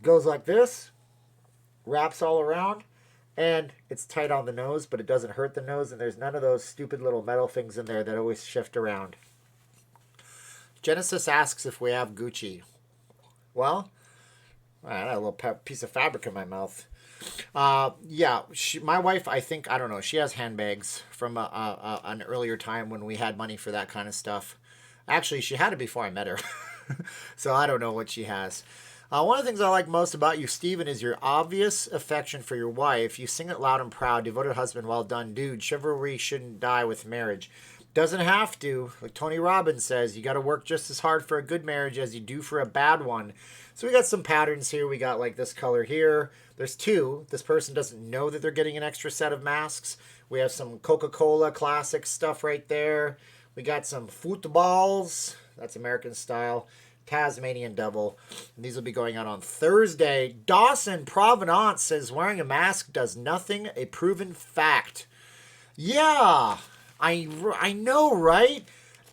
Goes like this, wraps all around, and it's tight on the nose, but it doesn't hurt the nose, and there's none of those stupid little metal things in there that always shift around. Genesis asks if we have Gucci. Well... I had a little piece of fabric in my mouth. Yeah, my wife, I don't know, she has handbags from an earlier time when we had money for that kind of stuff. Actually, she had it before I met her. So I don't know what she has. One of the things I like most about you, Steven, is your obvious affection for your wife. You sing it loud and proud. Devoted husband, well done. Dude, chivalry shouldn't die with marriage. Doesn't have to. Like Tony Robbins says, you got to work just as hard for a good marriage as you do for a bad one. So we got some patterns here. We got like this color here. There's 2. This person doesn't know that they're getting an extra set of masks. We have some Coca-Cola classic stuff right there. We got some footballs. That's American style. Tasmanian devil. And these will be going out on Thursday. Dawson Provenance says wearing a mask does nothing. A proven fact. Yeah, I know, right?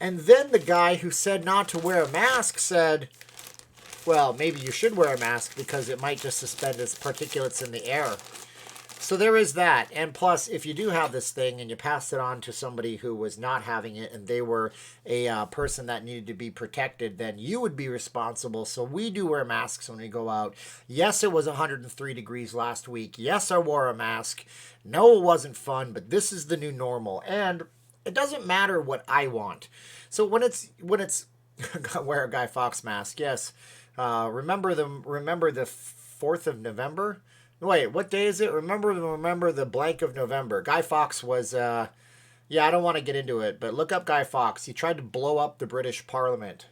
And then the guy who said not to wear a mask said, well, maybe you should wear a mask because it might just suspend its particulates in the air. So there is that. And plus, if you do have this thing and you pass it on to somebody who was not having it and they were a person that needed to be protected, then you would be responsible. So we do wear masks when we go out. Yes, it was 103 degrees last week. Yes, I wore a mask. No, it wasn't fun, but this is the new normal. And it doesn't matter what I want. So when it's wear a Guy Fawkes mask, yes. Remember the 4th of November? Wait, what day is it? Remember the blank of November. Guy Fawkes was, yeah, I don't want to get into it, but look up Guy Fawkes. He tried to blow up the British Parliament.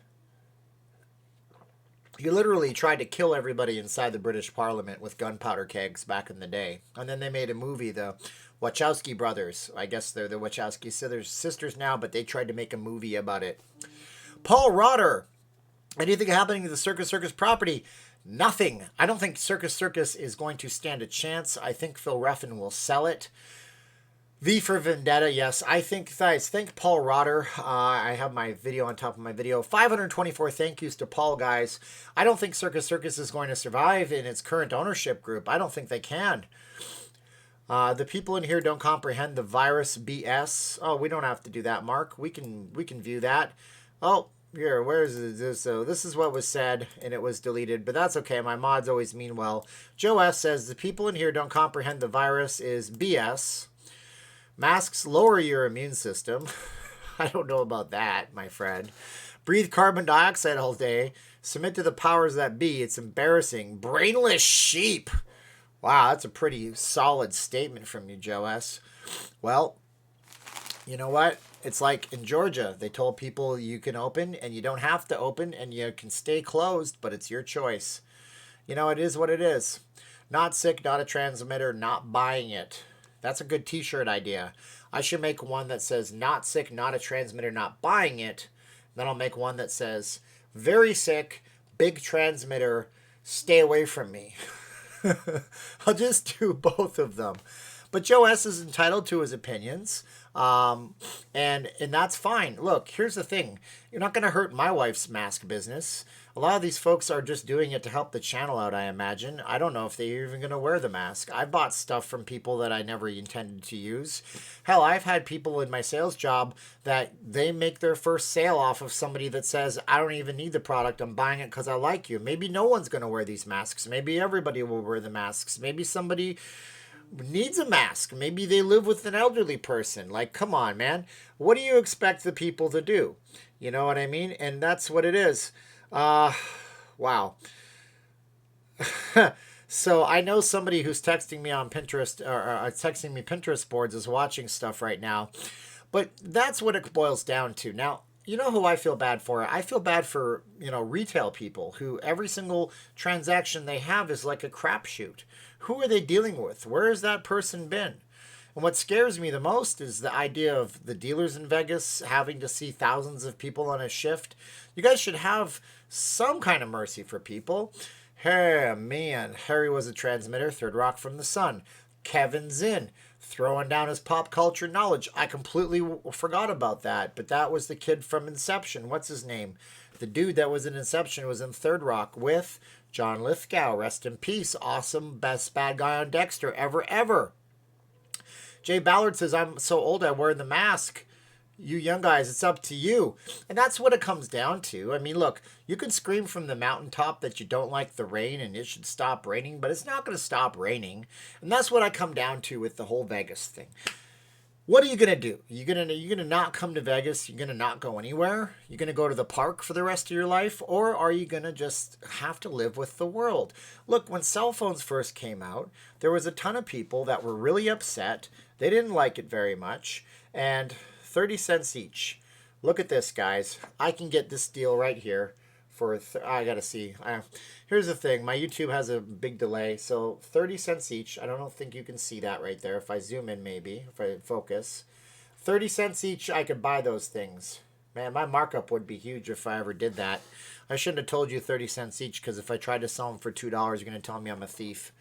He literally tried to kill everybody inside the British Parliament with gunpowder kegs back in the day. And then they made a movie, the Wachowski brothers. I guess they're the Wachowski sisters now, but they tried to make a movie about it. Paul Rotter. Anything happening to the Circus Circus property? Nothing. I don't think Circus Circus is going to stand a chance. I think Phil Ruffin will sell it. V for Vendetta, yes. I think, guys, thank Paul Rotter. I have my video on top of my video. 524 thank yous to Paul, guys. I don't think Circus Circus is going to survive in its current ownership group. I don't think they can. The people in here don't comprehend the virus BS. Oh, we don't have to do that, Mark. We can view that. Oh, here, where is this? So this is what was said, and it was deleted, but that's okay. My mods always mean well. Joe S. says, the people in here don't comprehend the virus is BS. Masks lower your immune system. I don't know about that, my friend. Breathe carbon dioxide all day. Submit to the powers that be. It's embarrassing. Brainless sheep. Wow, that's a pretty solid statement from you, Joe S. Well, you know what? It's like in Georgia, they told people you can open and you don't have to open and you can stay closed, but it's your choice. You know, it is what it is. Not sick, not a transmitter, not buying it. That's a good t-shirt idea. I should make one that says not sick, not a transmitter, not buying it. Then I'll make one that says very sick, big transmitter, stay away from me. I'll just do both of them. But Joe S. is entitled to his opinions. And that's fine. Look, here's the thing. You're not going to hurt my wife's mask business. A lot of these folks are just doing it to help the channel out, I imagine. I don't know if they're even going to wear the mask. I bought stuff from people that I never intended to use. Hell, I've had people in my sales job that they make their first sale off of somebody that says, I don't even need the product. I'm buying it because I like you. Maybe no one's going to wear these masks. Maybe everybody will wear the masks. Maybe somebody needs a mask. Maybe they live with an elderly person. Like, come on, man. What do you expect the people to do? You know what I mean? And that's what it is. Wow. So I know somebody who's texting me on Pinterest or texting me Pinterest boards is watching stuff right now. But that's what it boils down to. Now, you know who I feel bad for? I feel bad for, retail people who every single transaction they have is like a crapshoot. Who are they dealing with? Where has that person been? And what scares me the most is the idea of the dealers in Vegas having to see thousands of people on a shift. You guys should have some kind of mercy for people. Hey, man, Harry was a transmitter, third rock from the sun. Kevin's in, throwing down his pop culture knowledge. I completely forgot about that, but that was the kid from Inception. What's his name? The dude that was in Inception was in Third Rock with John Lithgow. Rest in peace. Awesome. Best bad guy on Dexter ever. Jay Ballard says, I'm so old I wear the mask. You young guys, it's up to you. And that's what it comes down to. I mean, look, you can scream from the mountaintop that you don't like the rain and it should stop raining, but it's not going to stop raining. And that's what I come down to with the whole Vegas thing. What are you going to do? You're going to not come to Vegas? You're going to not go anywhere? You're going to go to the park for the rest of your life? Or are you going to just have to live with the world? Look, when cell phones first came out, there was a ton of people that were really upset. They didn't like it very much. And 30 cents each. Look at this, guys. I can get this deal right here for, I got to see. Here's the thing. My YouTube has a big delay. So 30 cents each. I don't think you can see that right there. If I zoom in, maybe. If I focus. 30 cents each, I could buy those things. Man, my markup would be huge if I ever did that. I shouldn't have told you 30 cents each, because if I tried to sell them for $2, you're going to tell me I'm a thief.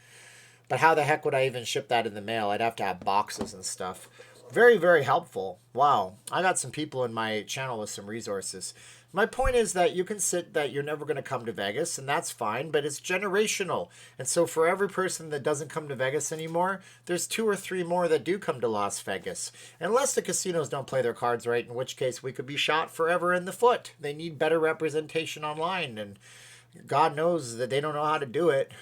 But how the heck would I even ship that in the mail? I'd have to have boxes and stuff. Very, very helpful. Wow. I got some people in my channel with some resources. My point is that you can sit that you're never going to come to Vegas, and that's fine, but it's generational. And so for every person that doesn't come to Vegas anymore, there's 2 or 3 more that do come to Las Vegas. Unless the casinos don't play their cards right, in which case we could be shot forever in the foot. They need better representation online, and God knows that they don't know how to do it.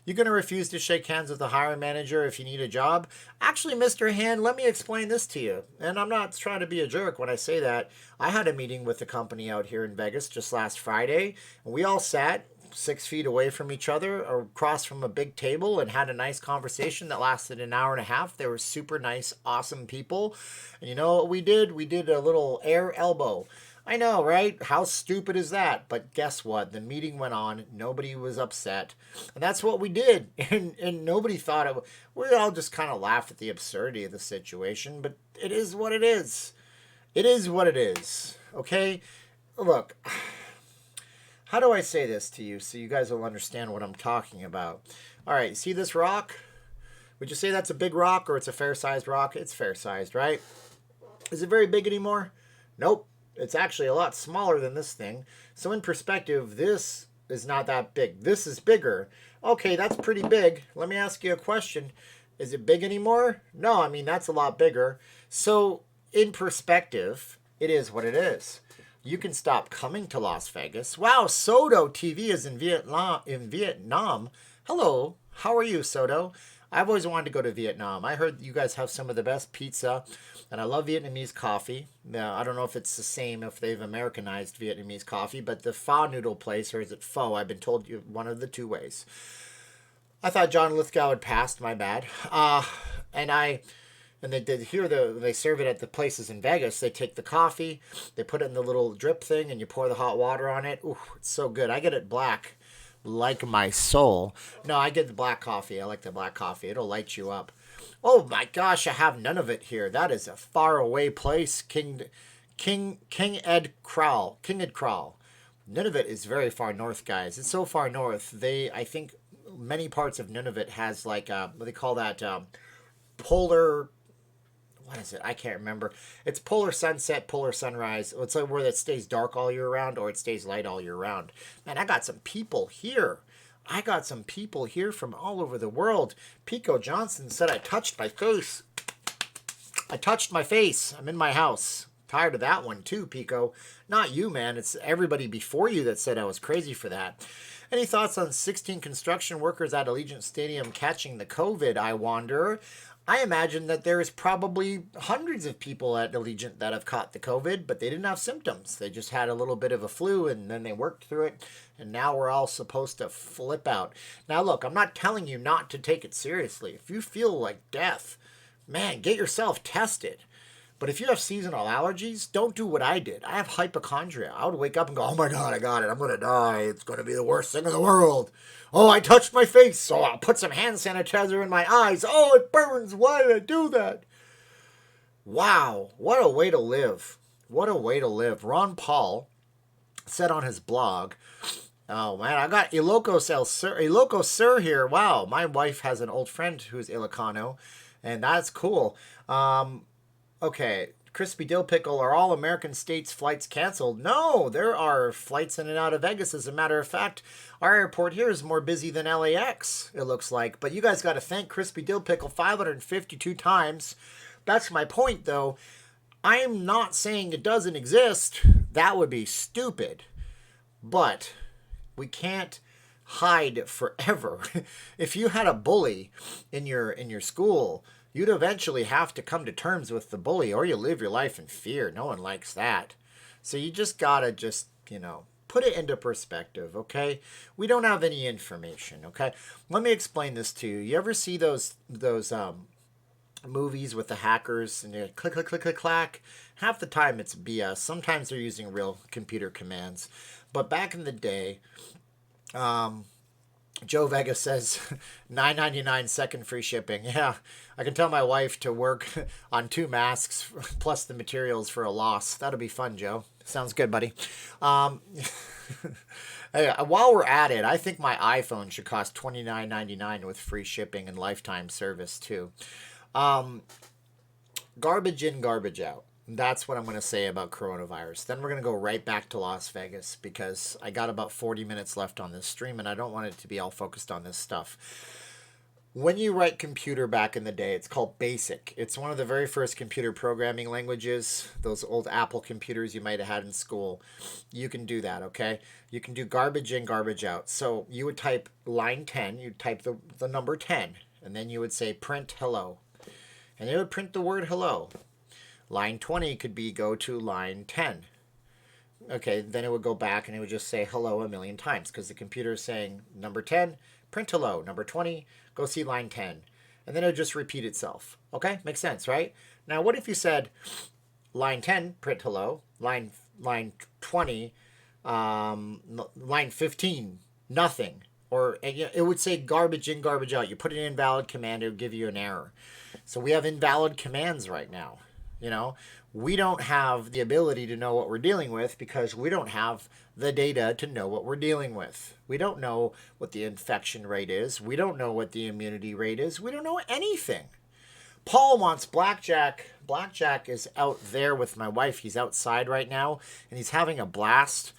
You're going to refuse to shake hands with the hiring manager if you need a job? Actually, Mr. Hand, let me explain this to you. And I'm not trying to be a jerk when I say that. I had a meeting with the company out here in Vegas just last Friday. And we all sat 6 feet away from each other across from a big table and had a nice conversation that lasted an hour and a half. They were super nice, awesome people. And you know what we did? We did a little air elbow. I know, right? How stupid is that? But guess what? The meeting went on. Nobody was upset. And that's what we did. And nobody thought it. We all just kind of laughed at the absurdity of the situation. But it is what it is. It is what it is. Okay? Look, how do I say this to you so you guys will understand what I'm talking about? All right, see this rock? Would you say that's a big rock or it's a fair-sized rock? It's fair-sized, right? Is it very big anymore? Nope. It's actually a lot smaller than this thing. So in perspective, this is not that big. This is bigger. Okay, that's pretty big. Let me ask you a question. Is it big anymore? No, I mean, that's a lot bigger. So in perspective, it is what it is. You can stop coming to Las Vegas. Wow, Soto TV is in Vietnam. Hello, how are you, Soto? I've always wanted to go to Vietnam. I heard you guys have some of the best pizza, and I love Vietnamese coffee. Now, I don't know if it's the same, if they've Americanized Vietnamese coffee, but the pho noodle place, or is it pho? I've been told you one of the 2 ways. I thought John Lithgow had passed, my bad. And they did here, they serve it at the places in Vegas. They take the coffee, they put it in the little drip thing, and you pour the hot water on it. Ooh, it's so good. I get it black. Like my soul. No, I get the black coffee. I like the black coffee. It'll light you up. Oh my gosh, I have none of it here. That is a far away place. King Ed Crowell. Nunavut is very far north, guys. It's so far north. I think many parts of Nunavut has like, what they call that, polar, what is it? I can't remember. It's polar sunset, polar sunrise. It's like where it stays dark all year round or it stays light all year round. Man, I got some people here. I got some people here from all over the world. Pico Johnson said I touched my face. I touched my face. I'm in my house. Tired of that one too, Pico. Not you, man. It's everybody before you that said I was crazy for that. Any thoughts on 16 construction workers at Allegiant Stadium catching the COVID, I wonder? I imagine that there is probably hundreds of people at Allegiant that have caught the COVID, but they didn't have symptoms. They just had a little bit of a flu, and then they worked through it, and now we're all supposed to flip out. Now, look, I'm not telling you not to take it seriously. If you feel like death, man, get yourself tested. But if you have seasonal allergies, don't do what I did. I have hypochondria. I would wake up and go, oh my God, I got it. I'm going to die. It's going to be the worst thing in the world. Oh, I touched my face, so I'll put some hand sanitizer in my eyes. Oh, it burns. Why did I do that? Wow, what a way to live. What a way to live. Ron Paul said on his blog, oh man, I got Ilocos Sir here. Wow, my wife has an old friend who's Ilocano, and that's cool. Okay, Crispy Dill Pickle, are all American states flights canceled? No, there are flights in and out of Vegas. As a matter of fact, our airport here is more busy than LAX, it looks like. But you guys got to thank Crispy Dill Pickle 552 times. That's my point, though. I'm not saying it doesn't exist. That would be stupid. But we can't hide forever. If you had a bully in your school, you'd eventually have to come to terms with the bully, or you live your life in fear. No one likes that. So you just gotta put it into perspective, okay? We don't have any information, okay? Let me explain this to you. You ever see those movies with the hackers and they click, click, click, click, clack? Half the time it's BS. Sometimes they're using real computer commands. But back in the day, Joe Vega says $9.99 second free shipping. Yeah, I can tell my wife to work on 2 masks plus the materials for a loss. That'll be fun, Joe. Sounds good, buddy. Hey, while we're at it, I think my iPhone should cost $29.99 with free shipping and lifetime service too. Garbage in, garbage out. That's what I'm going to say about coronavirus. Then we're going to go right back to Las Vegas because I got about 40 minutes left on this stream and I don't want it to be all focused on this stuff. When you write computer back in the day, it's called BASIC. It's one of the very first computer programming languages, those old Apple computers you might have had in school. You can do that, okay? You can do garbage in, garbage out. So you would type line 10, you'd type the number 10, and then you would say print hello. And it would print the word hello. Line 20 could be go to line 10. Okay, then it would go back and it would just say hello a million times because the computer is saying number 10, print hello. Number 20, go see line 10. And then it would just repeat itself. Okay, makes sense, right? Now, what if you said line 10, print hello, line 20, line 15, nothing. Or it would say garbage in, garbage out. You put an invalid command, it would give you an error. So we have invalid commands right now. We don't have the ability to know what we're dealing with because we don't have the data to know what we're dealing with. We don't know what the infection rate is. We don't know what the immunity rate is. We don't know anything. Paul wants Blackjack. Blackjack is out there with my wife. He's outside right now, and he's having a blast.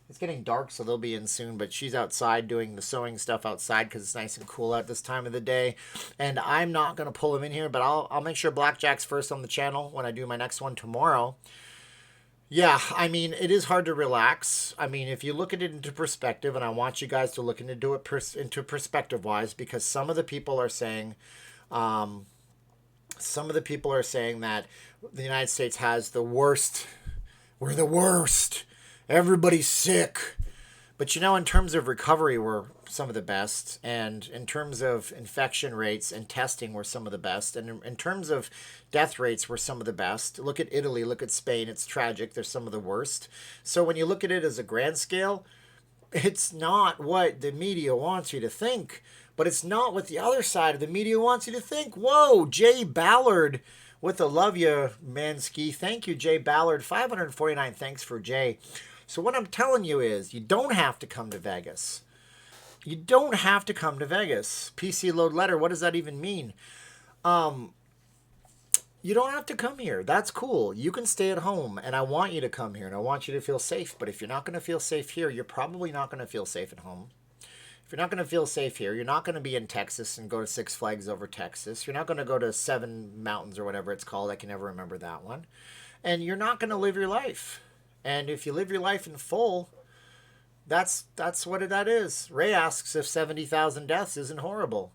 It's getting dark, so they'll be in soon, but she's outside doing the sewing stuff outside because it's nice and cool at this time of the day. And I'm not going to pull him in here, but I'll make sure Blackjack's first on the channel when I do my next one tomorrow. Yeah, I mean, it is hard to relax. I mean, if you look at it into perspective, and I want you guys to look into it into perspective-wise, because some of the people are saying that the United States has the worst. We're the worst. Everybody's sick. But in terms of recovery, we're some of the best. And in terms of infection rates and testing, we're some of the best. And in terms of death rates, we're some of the best. Look at Italy, look at Spain. It's tragic. They're some of the worst. So when you look at it as a grand scale, it's not what the media wants you to think. But it's not what the other side of the media wants you to think. Whoa, Jay Ballard with the love you, Mansky. Thank you, Jay Ballard. 549. Thanks for Jay. So what I'm telling you is you don't have to come to Vegas. You don't have to come to Vegas. PC load letter, what does that even mean? You don't have to come here. That's cool. You can stay at home, and I want you to come here, and I want you to feel safe. But if you're not going to feel safe here, you're probably not going to feel safe at home. If you're not going to feel safe here, you're not going to be in Texas and go to Six Flags over Texas. You're not going to go to Seven Mountains or whatever it's called. I can never remember that one. And you're not going to live your life. And if you live your life in full, that's what that is. Ray asks if 70,000 deaths isn't horrible.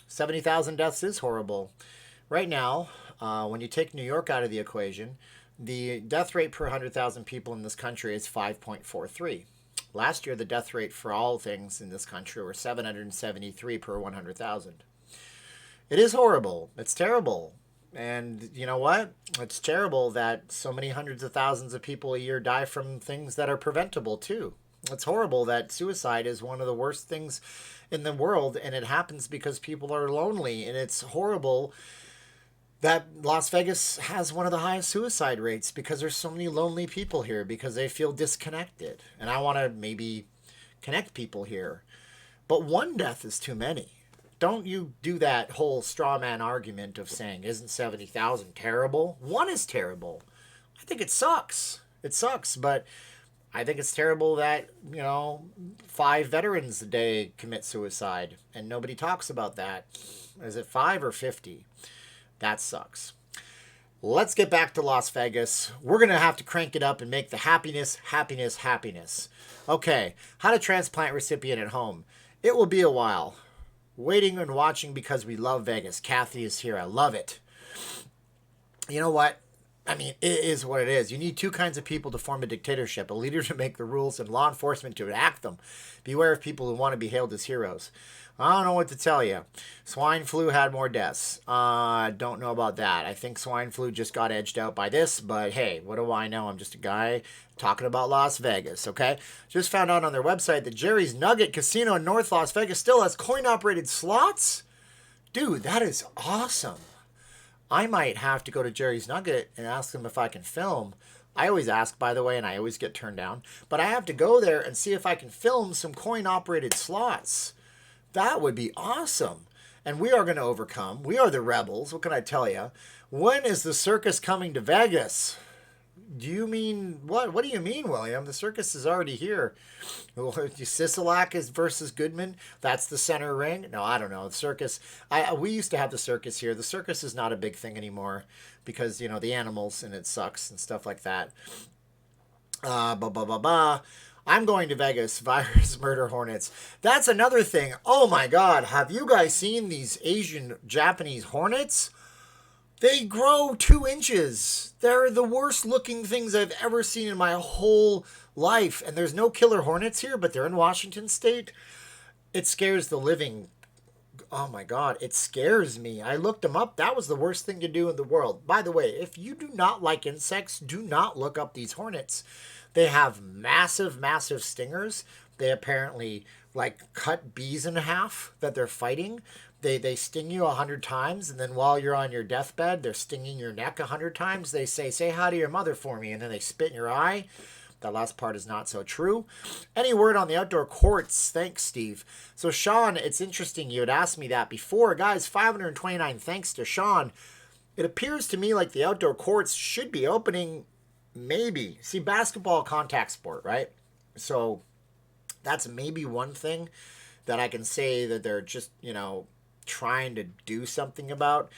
70,000 deaths is horrible. Right now, when you take New York out of the equation, the death rate per 100,000 people in this country is 5.43. Last year, the death rate for all things in this country were 773 per 100,000. It is horrible. It's terrible. And you know what? It's terrible that so many hundreds of thousands of people a year die from things that are preventable, too. It's horrible that suicide is one of the worst things in the world, and it happens because people are lonely. And it's horrible that Las Vegas has one of the highest suicide rates because there's so many lonely people here because they feel disconnected. And I want to maybe connect people here. But one death is too many. Don't you do that whole straw man argument of saying, isn't 70,000 terrible? One is terrible. I think it sucks. It sucks, but I think it's terrible that, 5 veterans a day commit suicide, and nobody talks about that. Is it 5 or 50? That sucks. Let's get back to Las Vegas. We're going to have to crank it up and make the happiness. Okay, how to transplant recipient at home. It will be a while. Waiting and watching because we love Vegas. Kathy is here. I love it. You know what? I mean, it is what it is. You need 2 kinds of people to form a dictatorship. A leader to make the rules and law enforcement to enact them. Beware of people who want to be hailed as heroes. I don't know what to tell you. Swine flu had more deaths. Don't know about that. I think swine flu just got edged out by this, but hey, what do I know? I'm just a guy talking about Las Vegas, okay? Just found out on their website that Jerry's Nugget Casino in North Las Vegas still has coin-operated slots? Dude, that is awesome. I might have to go to Jerry's Nugget and ask them if I can film. I always ask, by the way, and I always get turned down. But I have to go there and see if I can film some coin-operated slots. That would be awesome. And we are going to overcome. We are the rebels. What can I tell you? When is the circus coming to Vegas? Do you mean what? What do you mean, William? The circus is already here. Sisolak is versus Goodman. That's the center ring. No, I don't know. The circus. We used to have the circus here. The circus is not a big thing anymore because the animals and it sucks and stuff like that. I'm going to Vegas. Virus, murder, Hornets. That's another thing. Oh my God. Have you guys seen these Asian Japanese Hornets? They grow 2 inches. They're the worst looking things I've ever seen in my whole life. And there's no killer Hornets here, but they're in Washington State. It scares the living. Oh my God. It scares me. I looked them up. That was the worst thing to do in the world. By the way, if you do not like insects, do not look up these Hornets. They have massive, massive stingers. They apparently cut bees in half that they're fighting. They sting you 100 times, and then while you're on your deathbed, they're stinging your neck 100 times. They say hi to your mother for me, and then they spit in your eye. That last part is not so true. Any word on the outdoor courts? Thanks, Steve. So, Sean, it's interesting. You had asked me that before. Guys, 529 thanks to Sean. It appears to me like the outdoor courts should be opening. Maybe. See, basketball, contact sport, right? So that's maybe one thing that I can say that they're just, trying to do something about.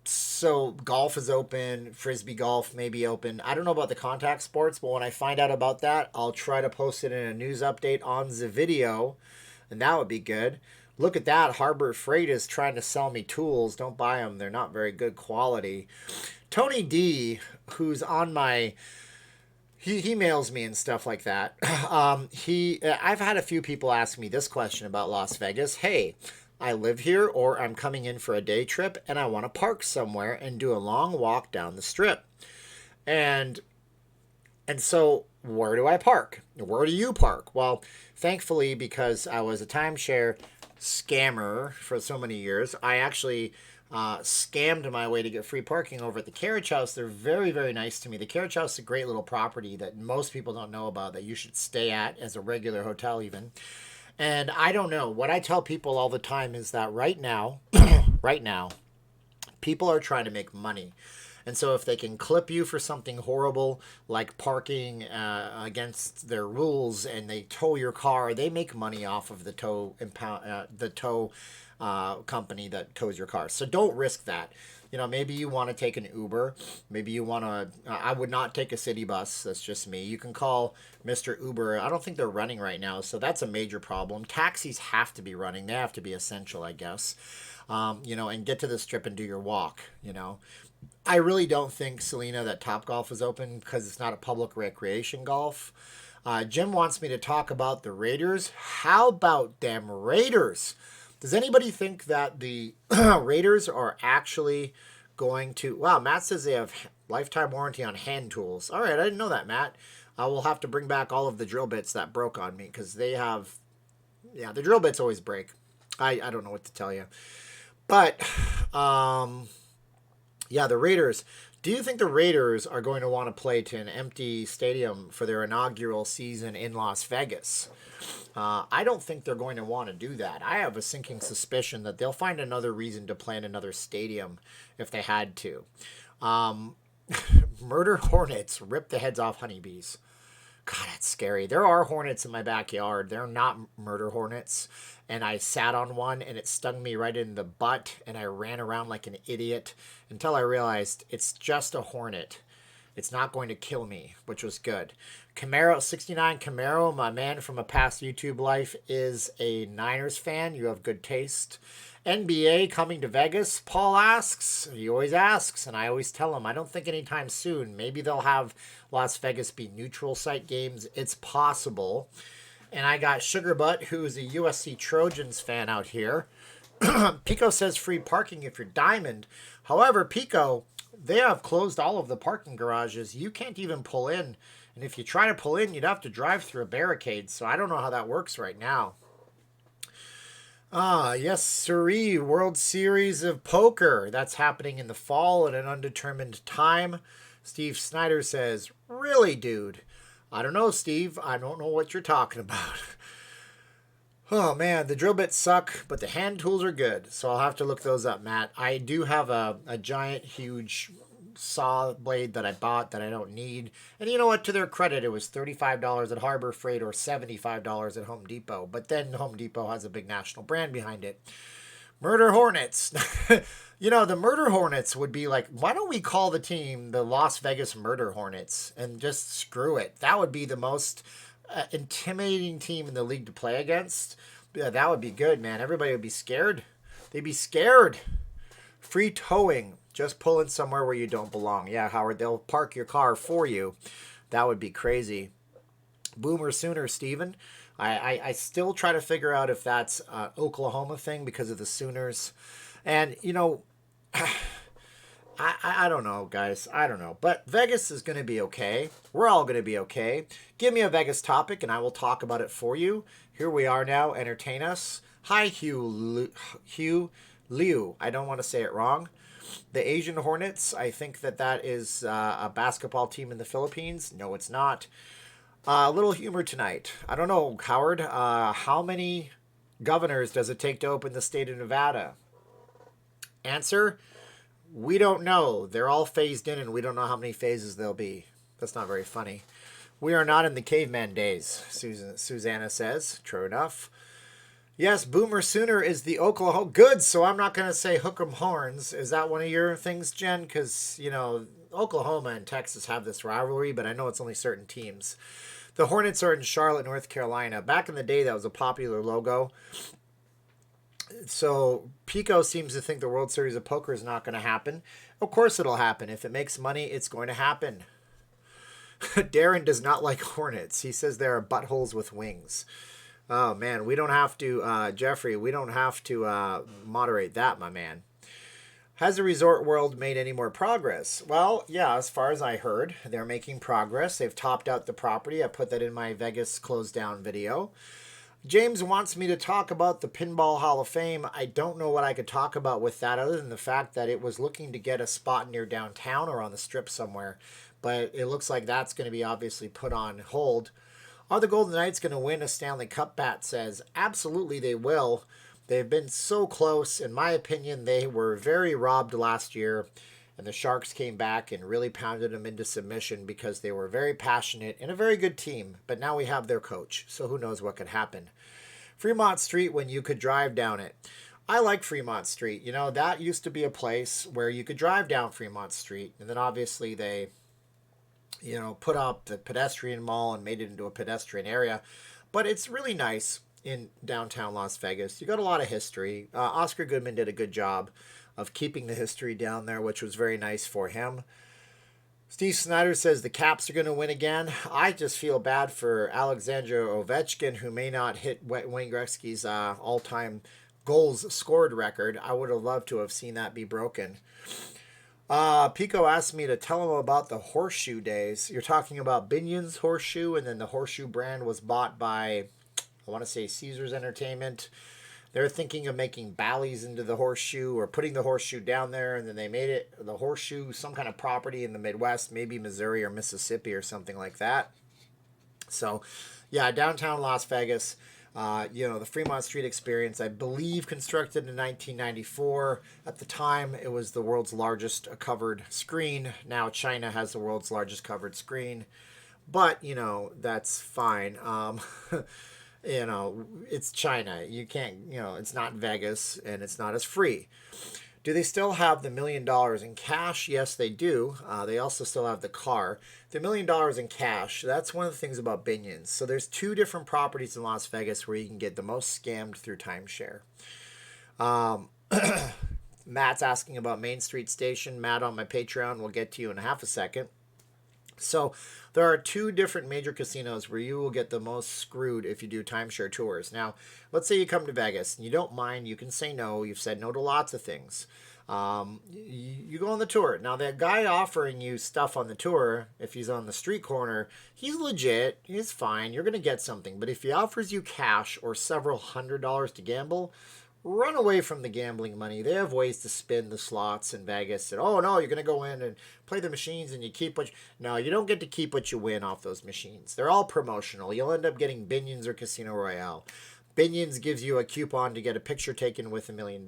So golf is open. Frisbee golf may be open. I don't know about the contact sports, but when I find out about that, I'll try to post it in a news update on the video, and that would be good. Look at that. Harbor Freight is trying to sell me tools. Don't buy them. They're not very good quality. Tony D, who's on my... He mails me and stuff like that. I've had a few people ask me this question about Las Vegas. Hey, I live here or I'm coming in for a day trip and I want to park somewhere and do a long walk down the strip. And so where do I park? Where do you park? Well, thankfully, because I was a timeshare scammer for so many years, I actually scammed my way to get free parking over at the Carriage House. They're very, very nice to me. The Carriage House is a great little property that most people don't know about, that you should stay at as a regular hotel even. And I don't know. What I tell people all the time is that right now, right now, people are trying to make money. And so if they can clip you for something horrible like parking against their rules and they tow your car, they make money off of the tow company that tows your car. So don't risk that. You know, maybe you want to take an Uber. Maybe you want to. I would not take a city bus. That's just me. You can call Mr. Uber. I don't think they're running right now, so that's a major problem. Taxis have to be running. They have to be essential, I guess. You know, and get to the strip and do your walk. You know, I really don't think, Selena, that Topgolf is open because it's not a public recreation golf. Jim wants me to talk about the Raiders. How about them Raiders? Does anybody think that the Raiders are actually going to... Wow, Matt says they have lifetime warranty on hand tools. All right, I didn't know that, Matt. I will have to bring back all of the drill bits that broke on me because they have... Yeah, the drill bits always break. I don't know what to tell you. But, yeah, the Raiders. Do you think the Raiders are going to want to play to an empty stadium for their inaugural season in Las Vegas? I don't think they're going to want to do that. I have a sinking suspicion that they'll find another reason to play in another stadium if they had to. Murder Hornets rip the heads off honeybees. God, that's scary. There are hornets in my backyard. They're not murder hornets. And I sat on one and it stung me right in the butt. And I ran around like an idiot until I realized it's just a hornet. It's not going to kill me, which was good. Camaro, 69 Camaro, my man from a past YouTube life, is a Niners fan. You have good taste. NBA coming to Vegas, Paul asks. He always asks, and I always tell him, I don't think anytime soon. Maybe they'll have Las Vegas be neutral site games. It's possible. And I got Sugarbutt, who's a USC Trojans fan out here. Pico says free parking if you're Diamond. However, Pico, they have closed all of the parking garages. You can't even pull in. And if you try to pull in, you'd have to drive through a barricade. So I don't know how that works right now. Yes, sirree. World Series of Poker. That's happening in the fall at an undetermined time. Steve Snyder says, really, dude? I don't know, Steve. I don't know what you're talking about. Oh, man, the drill bits suck, but the hand tools are good. So I'll have to look those up, Matt. I do have a giant, huge saw blade that I bought that I don't need. And you know what? To their credit, it was $35 at Harbor Freight or $75 at Home Depot. But then Home Depot has a big national brand behind it. Murder Hornets. You know, the Murder Hornets would be like, why don't we call the team the Las Vegas Murder Hornets and just screw it? That would be the most intimidating team in the league to play against. Yeah, that would be good, man. Everybody would be scared. They'd be scared. Free towing. Just pull in somewhere where you don't belong. Yeah, Howard, they'll park your car for you. That would be crazy. Boomer sooner, Steven. I still try to figure out if that's an Oklahoma thing because of the Sooners. And, you know, I don't know, guys. I don't know. But Vegas is going to be okay. We're all going to be okay. Give me a Vegas topic and I will talk about it for you. Here we are now. Entertain us. Hi, Hugh Liu. I don't want to say it wrong. The Asian Hornets, I think that is a basketball team in the Philippines. No, it's not. A little humor tonight. I don't know, Howard. How many governors does it take to open the state of Nevada? Answer, we don't know. They're all phased in, and we don't know how many phases there'll be. That's not very funny. We are not in the caveman days, Susanna says. True enough. Yes, Boomer Sooner is the Oklahoma. Good, so I'm not going to say hook 'em horns. Is that one of your things, Jen? Because, you know, Oklahoma and Texas have this rivalry, but I know it's only certain teams. The Hornets are in Charlotte, North Carolina. Back in the day, that was a popular logo. So Pico seems to think the World Series of Poker is not going to happen. Of course it'll happen. If it makes money, it's going to happen. Darren does not like Hornets. He says there are buttholes with wings. Oh, man, we don't have to, Jeffrey, we don't have to moderate that, my man. Has the Resort World made any more progress? Well, yeah, as far as I heard, they're making progress. They've topped out the property. I put that in my Vegas closed down video. James wants me to talk about the Pinball Hall of Fame. I don't know what I could talk about with that other than the fact that it was looking to get a spot near downtown or on the strip somewhere. But it looks like that's going to be obviously put on hold. Are the Golden Knights going to win a Stanley Cup? Bat says, absolutely they will. They've been so close. In my opinion, they were very robbed last year. And the Sharks came back and really pounded them into submission because they were very passionate and a very good team. But now we have their coach, so who knows what could happen. Fremont Street, when you could drive down it. I like Fremont Street. You know, that used to be a place where you could drive down Fremont Street. And then obviously they, you know, put up the pedestrian mall and made it into a pedestrian area. But it's really nice in downtown Las Vegas. You got a lot of history. Oscar Goodman did a good job of keeping the history down there, which was very nice for him. Steve Snyder says the Caps are going to win again. I just feel bad for Alexander Ovechkin, who may not hit Wayne Gretzky's all-time goals scored record. I would have loved to have seen that be broken. Pico asked me to tell him about the horseshoe days. You're talking about Binion's horseshoe, and then the horseshoe brand was bought by, I want to say, Caesars Entertainment. They're thinking of making Bally's into the horseshoe or putting the horseshoe down there, and then they made it the horseshoe some kind of property in the Midwest, maybe Missouri or Mississippi or something like that. So, yeah, downtown Las Vegas, you know, the Fremont Street Experience, I believe constructed in 1994. At the time, it was the world's largest covered screen. Now China has the world's largest covered screen. But, you know, that's fine. You know, it's China. You can't, you know, it's not Vegas and it's not as free. Do they still have the $1 million in cash? Yes, they do. They also still have the car. The $1 million in cash, that's one of the things about Binion's. So there's two different properties in Las Vegas where you can get the most scammed through timeshare. Matt's asking about Main Street Station. Matt on my Patreon will get to you in half a second. So there are two different major casinos where you will get the most screwed if you do timeshare tours. Now, let's say you come to Vegas and you don't mind, you can say no. You've said no to lots of things. You go on the tour. Now, the guy offering you stuff on the tour, if he's on the street corner, he's legit. He's fine. You're going to get something. But if he offers you cash or several $100s to gamble, run away from the gambling money. They have ways to spin the slots in Vegas. And, oh, no, you're going to go in and play the machines and you keep what you... No, you don't get to keep what you win off those machines. They're all promotional. You'll end up getting Binion's or Casino Royale. Binion's gives you a coupon to get a picture taken with $1 million,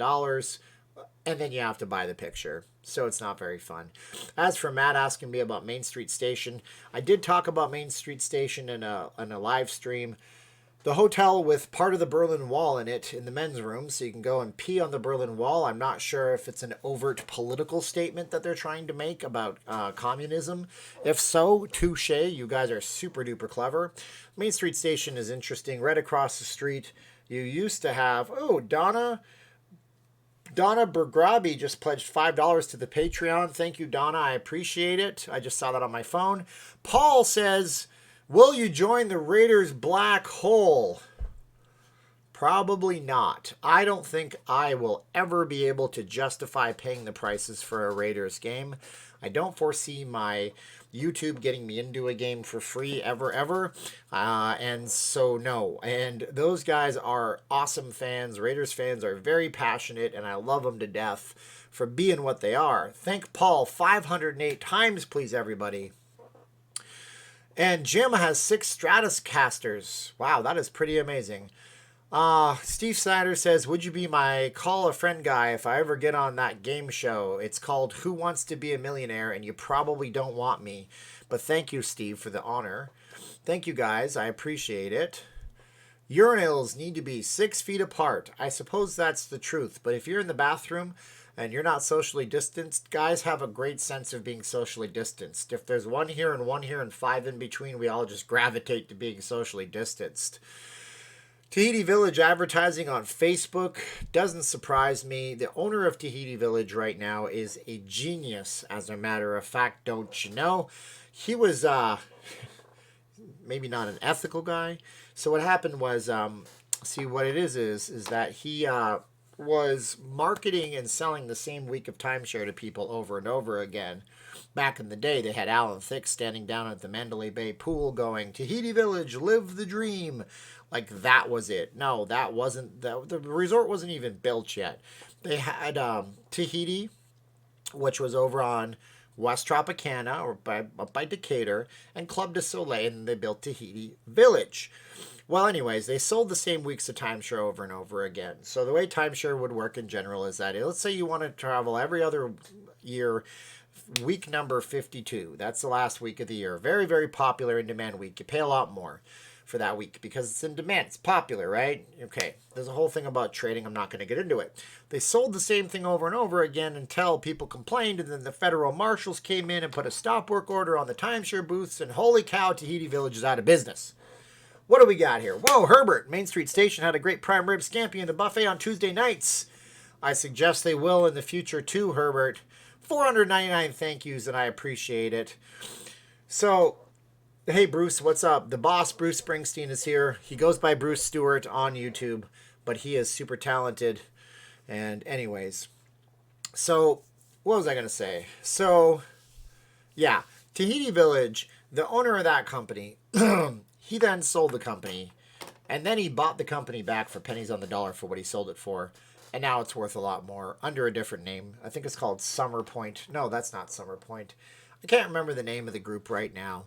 and then you have to buy the picture. So it's not very fun. As for Matt asking me about Main Street Station, I did talk about Main Street Station in a live stream. The hotel with part of the Berlin Wall in it in the men's room, so you can go and pee on the Berlin Wall. I'm not sure if it's an overt political statement that they're trying to make about communism. If so, touche. You guys are super duper clever. Main Street Station is interesting. Right across the street, you used to have, Donna Bergrabi just pledged $5 to the Patreon. Thank you, Donna. I appreciate it. I just saw that on my phone. Paul says, will you join the Raiders black hole? Probably not. I don't think I will ever be able to justify paying the prices for a Raiders game. I don't foresee my YouTube getting me into a game for free ever. And so, no. And those guys are awesome fans. Raiders fans are very passionate, and I love them to death for being what they are. Thank Paul 508 times, please, everybody. And Jim has 6 Stratocasters. Wow, that is pretty amazing. Steve Snyder says, would you be my call a friend guy if I ever get on that game show? It's called Who Wants to Be a Millionaire, and you probably don't want me. But thank you, Steve, for the honor. Thank you, guys. I appreciate it. Urinals need to be 6 feet apart. I suppose that's the truth, but if you're in the bathroom and you're not socially distanced, guys have a great sense of being socially distanced. If there's one here and 5 in between, we all just gravitate to being socially distanced. Tahiti Village advertising on Facebook doesn't surprise me. The owner of Tahiti Village right now is a genius, as a matter of fact, don't you know? He was maybe not an ethical guy. So what happened was, see, what it is that he was marketing and selling the same week of timeshare to people over and over again. Back in the day, they had Alan Thicke standing down at the Mandalay Bay pool going, Tahiti Village, live the dream. Like, that was it. No, that wasn't, the resort wasn't even built yet. They had Tahiti, which was over on West Tropicana, or up by Decatur, and Club de Soleil, and they built Tahiti Village. Well, anyways, they sold the same weeks of timeshare over and over again. So the way timeshare would work in general is that, let's say you want to travel every other year, week number 52. That's the last week of the year. Very, very popular in demand week. You pay a lot more for that week because it's in demand. It's popular, right? Okay. There's a whole thing about trading. I'm not going to get into it. They sold the same thing over and over again until people complained, and then the federal marshals came in and put a stop work order on the timeshare booths, and holy cow, Tahiti Village is out of business. What do we got here? Whoa, Herbert. Main Street Station had a great prime rib scampi in the buffet on Tuesday nights. I suggest they will in the future too, Herbert. 499 thank yous, and I appreciate it. So, hey, Bruce, what's up? The boss, Bruce Springsteen, is here. He goes by Bruce Stewart on YouTube, but he is super talented. And anyways, so what was I going to say? So, yeah, Tahiti Village, the owner of that company, he then sold the company, and then he bought the company back for pennies on the dollar for what he sold it for. And now it's worth a lot more under a different name. I think it's called Summer Point. No, that's not Summer Point. I can't remember the name of the group right now.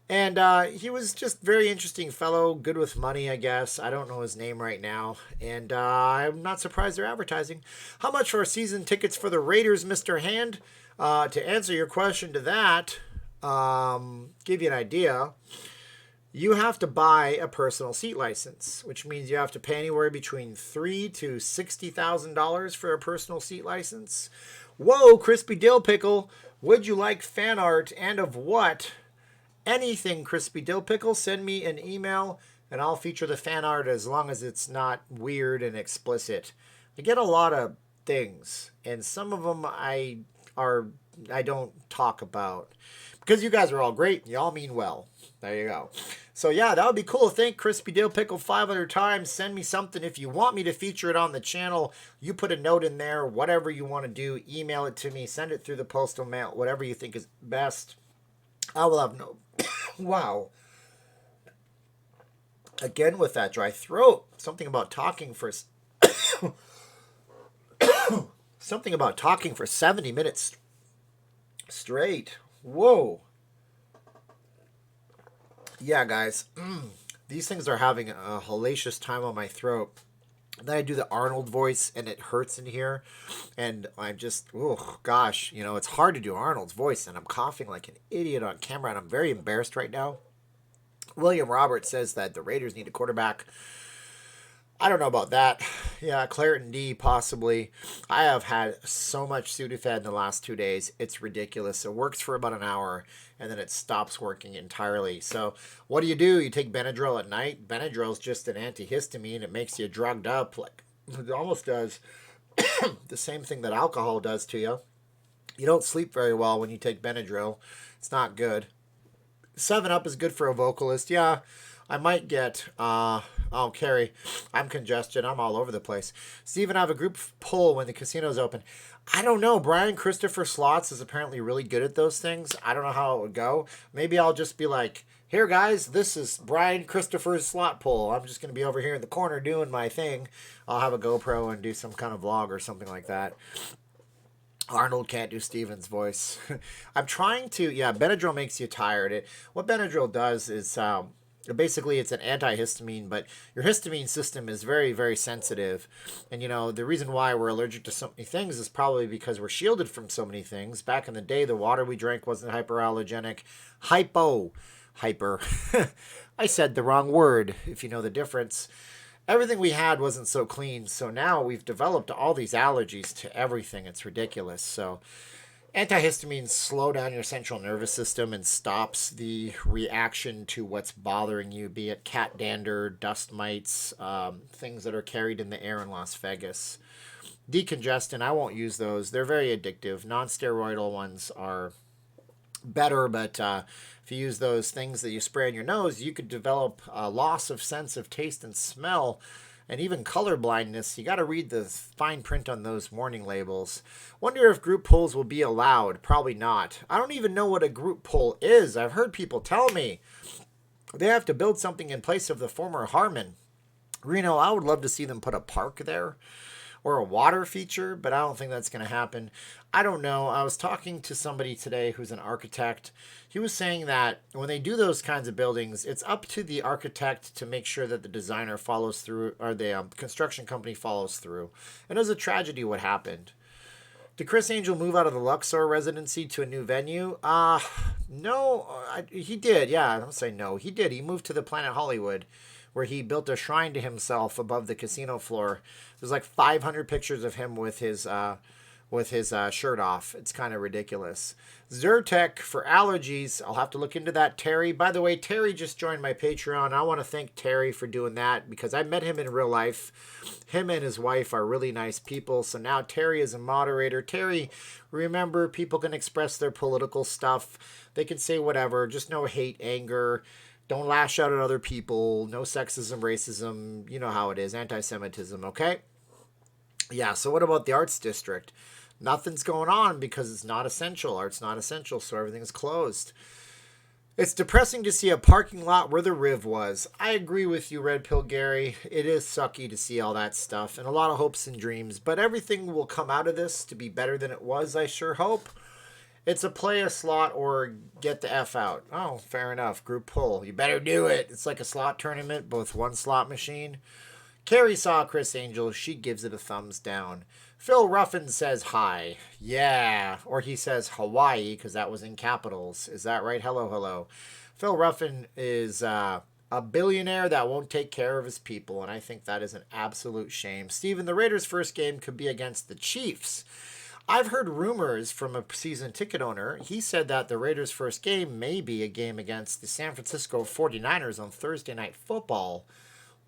And he was just very interesting fellow, good with money, I guess. I don't know his name right now. And I'm not surprised they're advertising. How much for season tickets for the Raiders, Mr. Hand? To answer your question to that, give you an idea, you have to buy a personal seat license, which means you have to pay anywhere between $3,000 to $60,000 for a personal seat license. Whoa, Crispy Dill Pickle, would you like fan art, and of what? Anything, Crispy Dill Pickle. Send me an email, and I'll feature the fan art as long as it's not weird and explicit. I get a lot of things, and some of them I don't talk about because you guys are all great. You all mean well. There you go. So yeah, that would be cool. Thank Crispy Dill Pickle 500 times. Send me something if you want me to feature it on the channel. You put a note in there, whatever you want to do. Email it to me. Send it through the postal mail. Whatever you think is best. I will have no... Wow. Again with that dry throat. Something about talking for... Something about talking for 70 minutes straight. Whoa. Yeah, guys, these things are having a hellacious time on my throat. And then I do the Arnold voice, and it hurts in here. And I'm just, oh, gosh, you know, it's hard to do Arnold's voice, and I'm coughing like an idiot on camera, and I'm very embarrassed right now. William Roberts says that the Raiders need a quarterback. I don't know about that. Yeah, Clareton D, possibly. I have had so much Sudafed in the last 2 days. It's ridiculous. It works for about an hour, and then it stops working entirely. So what do? You take Benadryl at night. Benadryl is just an antihistamine. It makes you drugged up. Like it almost does the same thing that alcohol does to you. You don't sleep very well when you take Benadryl. It's not good. 7-Up is good for a vocalist. Yeah, I might get... Oh, Carrie, I'm congested. I'm all over the place. Steven, I have a group pull when the casino's open. I don't know. Brian Christopher Slots is apparently really good at those things. I don't know how it would go. Maybe I'll just be like, here, guys, this is Brian Christopher's slot pull. I'm just going to be over here in the corner doing my thing. I'll have a GoPro and do some kind of vlog or something like that. Arnold can't do Steven's voice. I'm trying to, yeah, Benadryl makes you tired. What Benadryl does is... basically, it's an antihistamine, but your histamine system is very, very sensitive. And, you know, the reason why we're allergic to so many things is probably because we're shielded from so many things. Back in the day, the water we drank wasn't hyperallergenic. Hyper. I said the wrong word, if you know the difference. Everything we had wasn't so clean. So now we've developed all these allergies to everything. It's ridiculous. So... antihistamines slow down your central nervous system and stops the reaction to what's bothering you, be it cat dander, dust mites, things that are carried in the air in Las Vegas. Decongestant, I won't use those. They're very addictive. Non-steroidal ones are better, but if you use those things that you spray on your nose, you could develop a loss of sense of taste and smell And even color blindness, you got to read the fine print on those warning labels. Wonder if group pulls will be allowed. Probably not. I don't even know what a group pull is. I've heard people tell me they have to build something in place of the former Harmon. Reno, I would love to see them put a park there or a water feature, but I don't think that's going to happen. I don't know. I was talking to somebody today who's an architect. He was saying that when they do those kinds of buildings, it's up to the architect to make sure that the designer follows through, or the construction company follows through. And it was a tragedy what happened. Did Chris Angel move out of the Luxor residency to a new venue? No, he did. Yeah, I don't say no. He did. He moved to the Planet Hollywood, where he built a shrine to himself above the casino floor. There's like 500 pictures of him with his shirt off. It's kind of ridiculous. Zyrtec for allergies. I'll have to look into that. Terry. By the way, Terry just joined my Patreon. I want to thank Terry for doing that because I met him in real life. Him and his wife are really nice people. So now Terry is a moderator. Terry, remember, people can express their political stuff. They can say whatever. Just no hate, anger. Don't lash out at other people. No sexism, racism. You know how it is. Anti-Semitism, okay? Yeah, so what about the Arts District? Nothing's going on because it's not essential. Art's not essential, so everything's closed. It's depressing to see a parking lot where the Riv was. I agree with you, Red Pill Gary. It is sucky to see all that stuff and a lot of hopes and dreams, but everything will come out of this to be better than it was, I sure hope. It's a play a slot or get the F out. Oh, fair enough. Group pull. You better do it. It's like a slot tournament, both one slot machine. Carrie saw Chris Angel. She gives it a thumbs down. Phil Ruffin says hi. Yeah. Or he says Hawaii because that was in capitals. Is that right? Hello, hello. Phil Ruffin is a billionaire that won't take care of his people, and I think that is an absolute shame. Steven, the Raiders' first game could be against the Chiefs. I've heard rumors from a season ticket owner. He said that the Raiders' first game may be a game against the San Francisco 49ers on Thursday Night Football.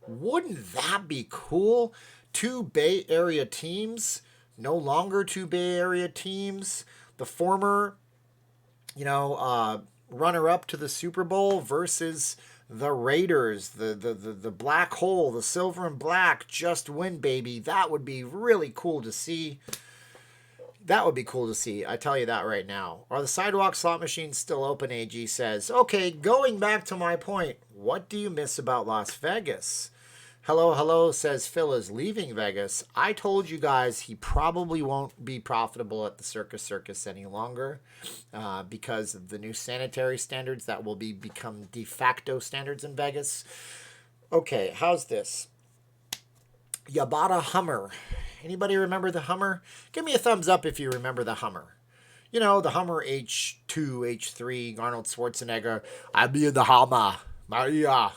Wouldn't that be cool? Two Bay Area teams, no longer two Bay Area teams. The former, runner-up to the Super Bowl versus the Raiders, the black hole, the silver and black, just win, baby. That would be really cool to see. That would be cool to see. I tell you that right now. Are the sidewalk slot machines still open? AG says. Okay, going back to my point. What do you miss about Las Vegas? Hello, hello, says Phil is leaving Vegas. I told you guys he probably won't be profitable at the Circus any longer because of the new sanitary standards that will become de facto standards in Vegas. Okay, how's this? You bought a Hummer. Anybody remember the Hummer? Give me a thumbs up if you remember the Hummer. You know, the Hummer H2, H3, Arnold Schwarzenegger. I be in the Hummer. Maria.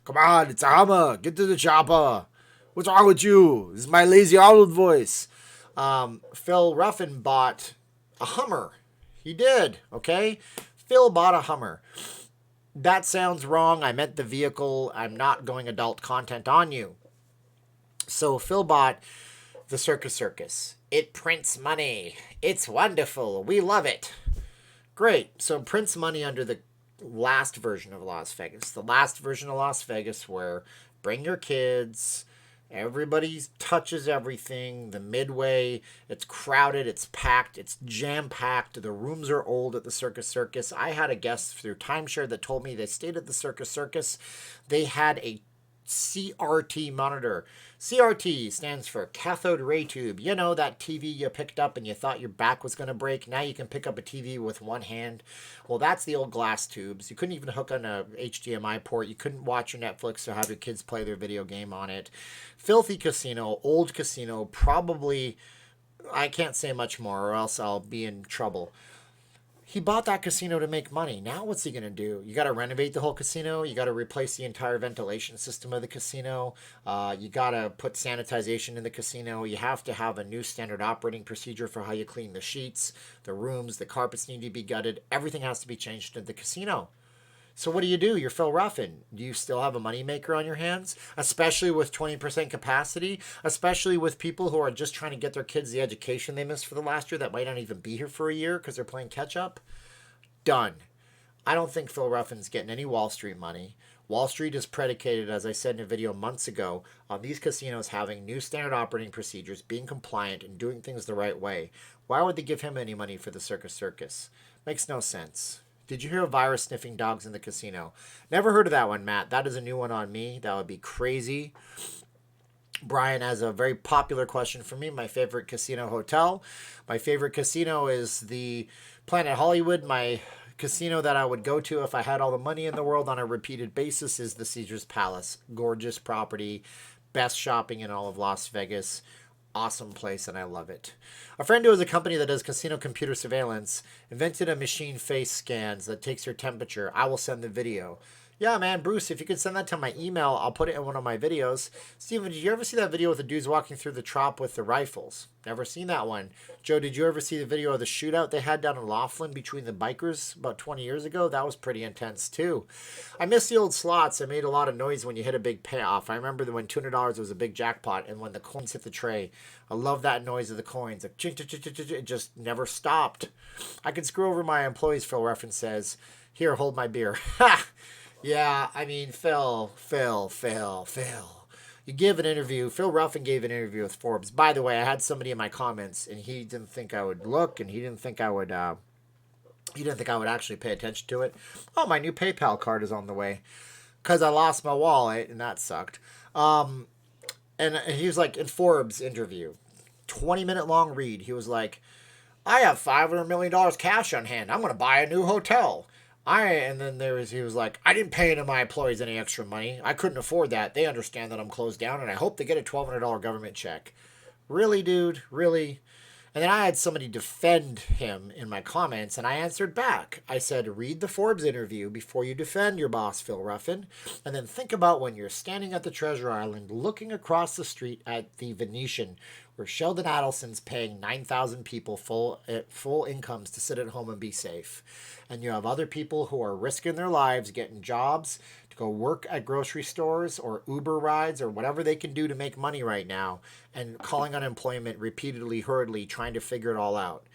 Come on, it's a Hummer. Get to the chopper. What's wrong with you? This is my lazy Arnold voice. Phil Ruffin bought a Hummer. He did, okay? Phil bought a Hummer. That sounds wrong. I meant the vehicle. I'm not going adult content on you. So Phil bought the Circus. It prints money. It's wonderful. We love it. Great. So it prints money under the last version of Las Vegas. The last version of Las Vegas where bring your kids, everybody touches everything. The Midway, it's crowded, it's packed, it's jam-packed. The rooms are old at the Circus. I had a guest through timeshare that told me they stayed at the Circus. They had a CRT monitor. CRT stands for cathode ray tube. You know, that TV you picked up and you thought your back was going to break. Now you can pick up a TV with one hand. Well, that's the old glass tubes. You couldn't even hook on a HDMI port. You couldn't watch your Netflix or have your kids play their video game on it. Filthy casino, old casino, probably, I can't say much more or else I'll be in trouble. He bought that casino to make money. Now what's he going to do? You got to renovate the whole casino. You got to replace the entire ventilation system of the casino. You got to put sanitization in the casino. You have to have a new standard operating procedure for how you clean the sheets, the rooms, the carpets need to be gutted. Everything has to be changed in the casino. So what do? You're Phil Ruffin. Do you still have a moneymaker on your hands? Especially with 20% capacity? Especially with people who are just trying to get their kids the education they missed for the last year that might not even be here for a year because they're playing catch-up? Done. I don't think Phil Ruffin's getting any Wall Street money. Wall Street is predicated, as I said in a video months ago, on these casinos having new standard operating procedures, being compliant, and doing things the right way. Why would they give him any money for the circus? Makes no sense. Did you hear of virus sniffing dogs in the casino? Never heard of that one, Matt. That is a new one on me. That would be crazy. Brian has a very popular question for me. My favorite casino hotel. My favorite casino is the Planet Hollywood. My casino that I would go to if I had all the money in the world on a repeated basis is the Caesars Palace. Gorgeous property. Best shopping in all of Las Vegas. Awesome place, and I love it. A friend who has a company that does casino computer surveillance invented a machine face scans that takes your temperature. I will send the video. Yeah, man, Bruce, if you could send that to my email, I'll put it in one of my videos. Steven, did you ever see that video with the dudes walking through the trop with the rifles? Never seen that one. Joe, did you ever see the video of the shootout they had down in Laughlin between the bikers about 20 years ago? That was pretty intense, too. I miss the old slots. I made a lot of noise when you hit a big payoff. I remember when $200 was a big jackpot and when the coins hit the tray. I love that noise of the coins. Like, it just never stopped. I can screw over my employees, Phil Ruffin says. Here, hold my beer. Ha! Yeah, I mean, Phil. You give an interview. Phil Ruffin gave an interview with Forbes. By the way, I had somebody in my comments, and he didn't think I would look, and he didn't think I would actually pay attention to it. Oh, my new PayPal card is on the way, because I lost my wallet, and that sucked. And he was like, in Forbes interview, 20-minute long read, he was like, I have $500 million cash on hand. I'm going to buy a new hotel. And then he was like, I didn't pay any of my employees any extra money. I couldn't afford that. They understand that I'm closed down, and I hope they get a $1,200 government check. Really, dude? Really? And then I had somebody defend him in my comments, and I answered back. I said, read the Forbes interview before you defend your boss, Phil Ruffin, and then think about when you're standing at the Treasure Island looking across the street at the Venetian, where Sheldon Adelson's paying 9,000 people full incomes to sit at home and be safe. And you have other people who are risking their lives, getting jobs to go work at grocery stores or Uber rides or whatever they can do to make money right now, and calling unemployment repeatedly, hurriedly, trying to figure it all out.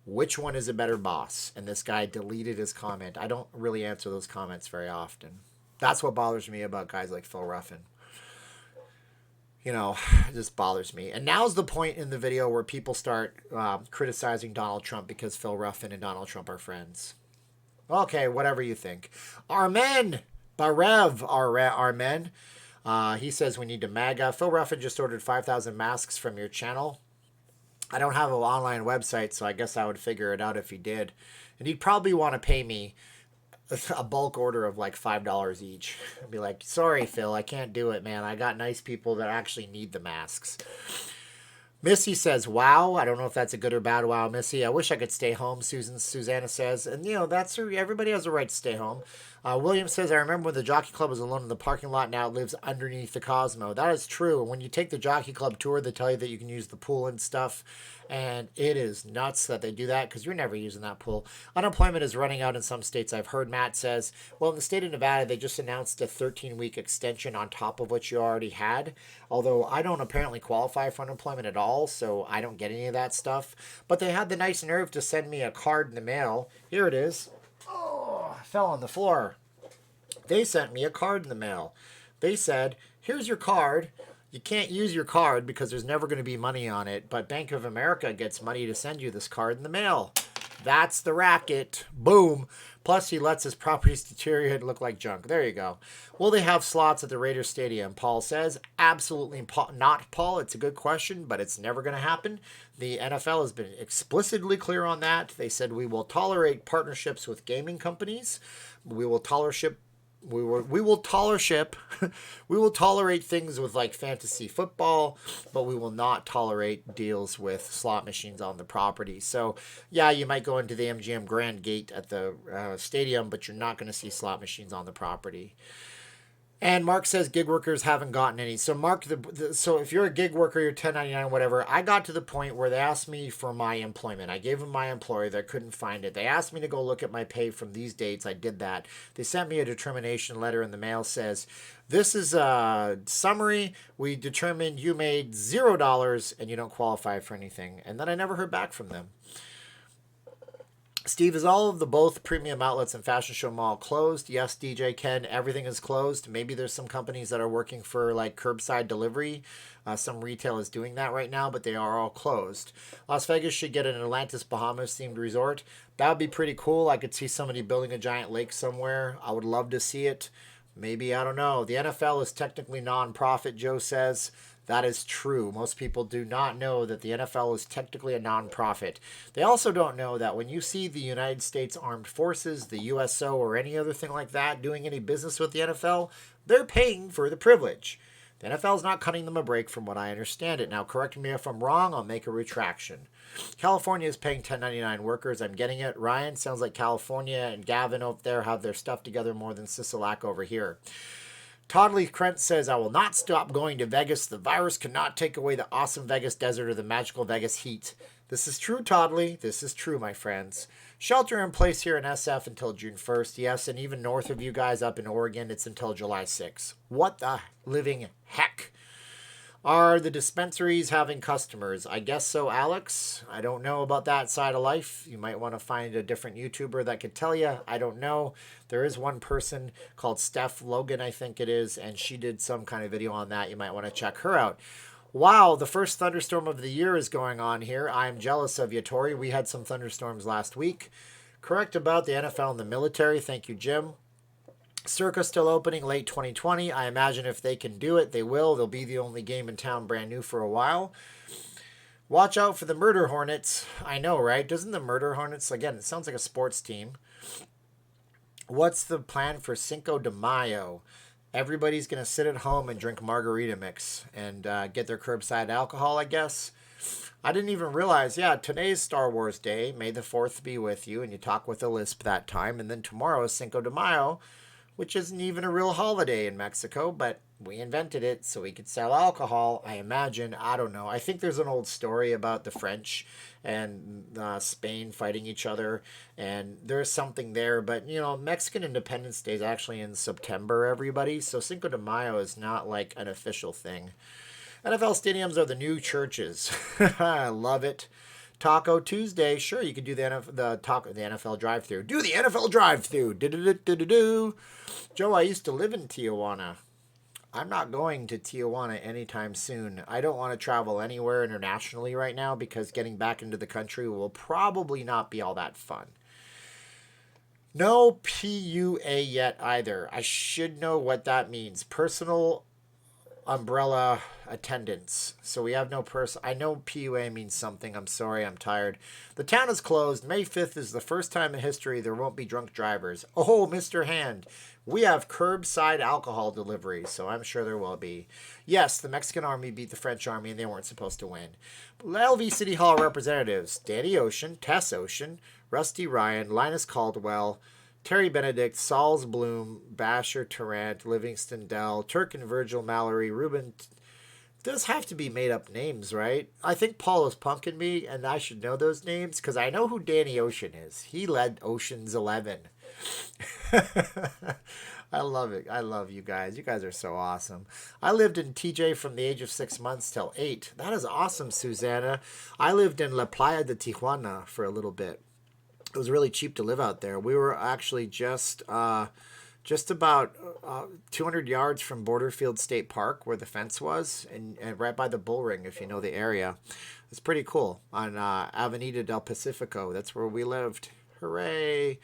Which one is a better boss? And this guy deleted his comment. I don't really answer those comments very often. That's what bothers me about guys like Phil Ruffin. You know, it just bothers me. And now's the point in the video where people start criticizing Donald Trump because Phil Ruffin and Donald Trump are friends. Okay, whatever you think. Armen Barev, Armen. He says we need to MAGA. Phil Ruffin just ordered 5,000 masks from your channel. I don't have an online website, so I guess I would figure it out if he did. And he'd probably want to pay me a bulk order of like $5 each. I'd be like, sorry, Phil, I can't do it, man. I got nice people that actually need the masks. Missy says, wow. I don't know if that's a good or bad wow, Missy. I wish I could stay home, Susanna says. And, you know, everybody has a right to stay home. William says, I remember when the Jockey Club was alone in the parking lot. Now it lives underneath the Cosmo. That is true. When you take the Jockey Club tour, they tell you that you can use the pool and stuff. And it is nuts that they do that because you're never using that pool. Unemployment is running out in some states. I've heard Matt says, well, in the state of Nevada, they just announced a 13-week extension on top of what you already had. Although I don't apparently qualify for unemployment at all, so I don't get any of that stuff. But they had the nice nerve to send me a card in the mail. Here it is. Oh, I fell on the floor. They sent me a card in the mail. They said, here's your card. You can't use your card because there's never going to be money on it, but Bank of America gets money to send you this card in the mail. That's the racket. Boom. Plus, he lets his properties deteriorate and look like junk. There you go. Will they have slots at the Raiders Stadium? Paul says, absolutely not, Paul. It's a good question, but it's never going to happen. The NFL has been explicitly clear on that. They said we will tolerate partnerships with gaming companies. We will tolerate things with like fantasy football, but we will not tolerate deals with slot machines on the property. So yeah, you might go into the MGM Grand Gate at the stadium, but you're not going to see slot machines on the property. And Mark says gig workers haven't gotten any. So Mark, so if you're a gig worker, you're 1099, whatever. I got to the point where they asked me for my employment. I gave them my employer. They couldn't find it. They asked me to go look at my pay from these dates. I did that. They sent me a determination letter in the mail. Says, this is a summary. We determined you made $0 and you don't qualify for anything. And then I never heard back from them. Steve, is all of the both premium outlets and Fashion Show Mall closed? Yes, DJ Ken, everything is closed. Maybe there's some companies that are working for like curbside delivery. Some retail is doing that right now, but they are all closed. Las Vegas should get an Atlantis Bahamas themed resort. That would be pretty cool. I could see somebody building a giant lake somewhere. I would love to see it. Maybe, I don't know. The NFL is technically non-profit, Joe says. That is true. Most people do not know that the NFL is technically a nonprofit. They also don't know that when you see the United States Armed Forces, the USO, or any other thing like that doing any business with the NFL, they're paying for the privilege. The NFL is not cutting them a break from what I understand it. Now, correct me if I'm wrong. I'll make a retraction. California is paying $10.99 workers. I'm getting it. Ryan, sounds like California and Gavin over there have their stuff together more than Sisolak over here. Toddley Krent says, I will not stop going to Vegas. The virus cannot take away the awesome Vegas desert or the magical Vegas heat. This is true, Toddley. This is true, my friends. Shelter in place here in SF until June 1st. Yes, and even north of you guys up in Oregon, it's until July 6th. What the living heck? Are the dispensaries having customers? I guess so, Alex. I don't know about that side of life. You might want to find a different YouTuber that could tell you. I don't know. There is one person called Steph Logan, I think it is, and she did some kind of video on that. You might want to check her out. Wow, the first thunderstorm of the year is going on here. I'm jealous of you, Tori. We had some thunderstorms last week. Correct about the NFL and the military. Thank you, Jim. Circa still opening late 2020. I imagine if they can do it, they will. They'll be the only game in town brand new for a while. Watch out for the Murder Hornets. I know, right? Doesn't the Murder Hornets, again, it sounds like a sports team. What's the plan for Cinco de Mayo? Everybody's going to sit at home and drink margarita mix and get their curbside alcohol, I guess. I didn't even realize, yeah, today's Star Wars Day. May the 4th be with you. And you talk with a lisp that time. And then tomorrow is Cinco de Mayo, which isn't even a real holiday in Mexico, but we invented it so we could sell alcohol, I imagine. I don't know. I think there's an old story about the French and Spain fighting each other, and there's something there. But, you know, Mexican Independence Day is actually in September, everybody, so Cinco de Mayo is not like an official thing. NFL stadiums are the new churches. I love it. Taco Tuesday, sure, you could do the NFL drive-thru. Do the NFL drive-thru. Do. Joe, I used to live in Tijuana. I'm not going to Tijuana anytime soon. I don't want to travel anywhere internationally right now because getting back into the country will probably not be all that fun. No PUA yet either. I should know what that means. Personal umbrella attendance. So we have no I know PUA means something. I'm sorry, I'm tired. The town is closed. May 5th is the first time in history there won't be drunk drivers. Oh, Mr. Hand, we have curbside alcohol delivery, so I'm sure there will be. Yes, the Mexican army beat the French army and they weren't supposed to win. LV City Hall representatives, Danny Ocean, Tess Ocean, Rusty Ryan, Linus Caldwell, Terry Benedict, Sauls Bloom, Basher Tarrant, Livingston Dell, Turk and Virgil Mallory, Ruben. Those have to be made up names, right? I think Paul is punking me, and I should know those names because I know who Danny Ocean is. He led Ocean's 11. I love it. I love you guys. You guys are so awesome. I lived in TJ from the age of 6 months till 8. That is awesome, Susanna. I lived in La Playa de Tijuana for a little bit. It was really cheap to live out there. We were actually just about 200 yards from Borderfield State Park, where the fence was, and right by the bull ring, if you know the area. It's pretty cool on Avenida del Pacifico. That's where we lived. Hooray!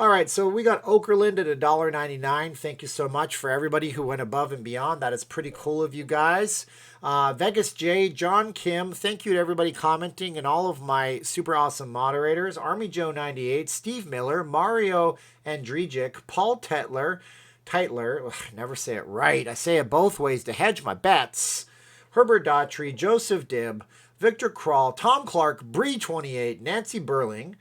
All right, so we got Okerlund at $1.99. Thank you so much for everybody who went above and beyond. That is pretty cool of you guys. Vegas J, John Kim, thank you to everybody commenting and all of my super awesome moderators. Army Joe 98, Steve Miller, Mario Andrijic, Paul Teitler, ugh, I never say it right. I say it both ways to hedge my bets. Herbert Daughtry, Joseph Dibb, Victor Kral, Tom Clark, Bree 28, Nancy Burling,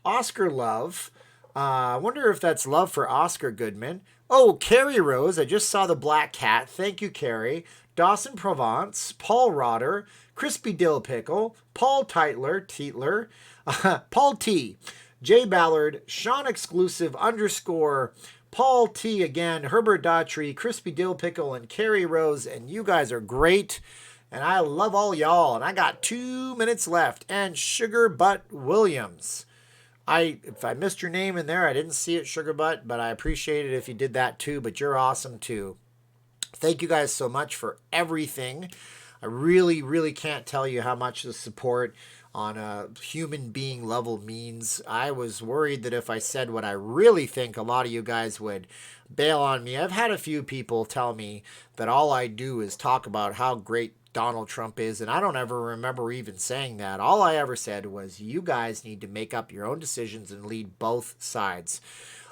Oscar Love. I wonder if that's love for Oscar Goodman. Oh, Carrie Rose. I just saw the black cat. Thank you, Carrie. Dawson Provence, Paul Rotter, Crispy Dill Pickle, Paul Teitler, Paul T, Jay Ballard, Sean Exclusive _ Paul T again, Herbert Daughtry, Crispy Dill Pickle, and Carrie Rose. And you guys are great. And I love all y'all. And I got 2 minutes left. And Sugar Butt Williams. If I missed your name in there, I didn't see it, Sugar Butt, but I appreciate it if you did that too. But you're awesome too. Thank you guys so much for everything. I really, really can't tell you how much the support on a human being level means. I was worried that if I said what I really think, a lot of you guys would bail on me. I've had a few people tell me that all I do is talk about how great Donald Trump is, and I don't ever remember even saying that. All I ever said was, you guys need to make up your own decisions and lead both sides.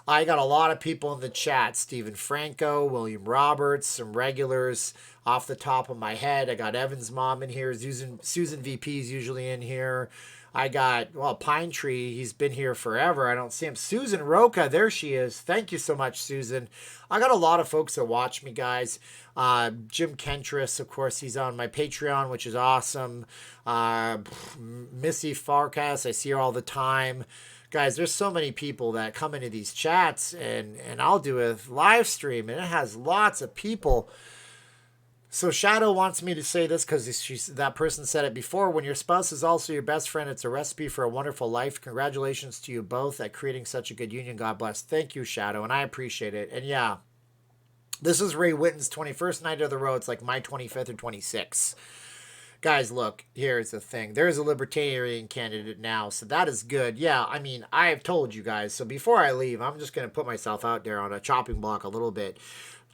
I got a lot of people in the chat. Stephen Franco, William Roberts, some regulars off the top of my head. I got Evan's mom in here. Susan VP is usually in here. I got, well, Pine Tree. He's been here forever. I don't see him. Susan Roca, there she is. Thank you so much, Susan. I got a lot of folks that watch me, guys. Jim Kentris, of course, he's on my Patreon, which is awesome. Missy Fawkes, I see her all the time. Guys, there's so many people that come into these chats, and I'll do a live stream, and it has lots of people. So Shadow wants me to say this because that person said it before. When your spouse is also your best friend, it's a recipe for a wonderful life. Congratulations to you both at creating such a good union. God bless. Thank you, Shadow, and I appreciate it. And yeah, this is Ray Witten's 21st night of the road. It's like my 25th or 26th. Guys, look, here's the thing. There's a libertarian candidate now, so that is good. Yeah, I mean, I have told you guys. So before I leave, I'm just going to put myself out there on a chopping block a little bit.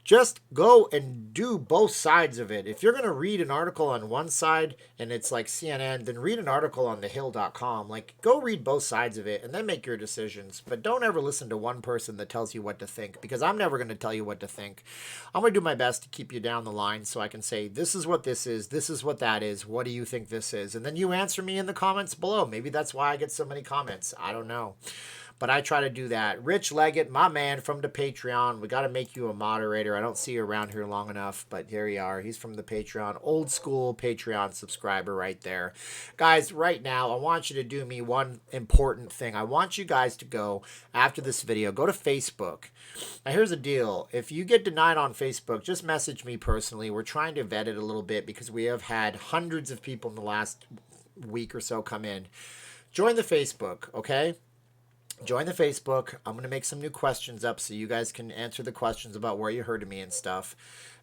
Just go and do both sides of it. If you're going to read an article on one side and it's like CNN, then read an article on thehill.com. Like, go read both sides of it and then make your decisions. But don't ever listen to one person that tells you what to think, because I'm never going to tell you what to think. I'm going to do my best to keep you down the line so I can say, this is what this is what that is. What do you think this is? And then you answer me in the comments below. Maybe that's why I get so many comments. I don't know. But I try to do that. Rich Leggett, my man from the Patreon. We got to make you a moderator. I don't see you around here long enough, but here you are. He's from the Patreon. Old school Patreon subscriber right there. Guys, right now, I want you to do me one important thing. I want you guys to go, after this video, go to Facebook. Now, here's the deal. If you get denied on Facebook, just message me personally. We're trying to vet it a little bit because we have had hundreds of people in the last week or so come in. Join the Facebook, okay? Join the Facebook. I'm going to make some new questions up so you guys can answer the questions about where you heard of me and stuff.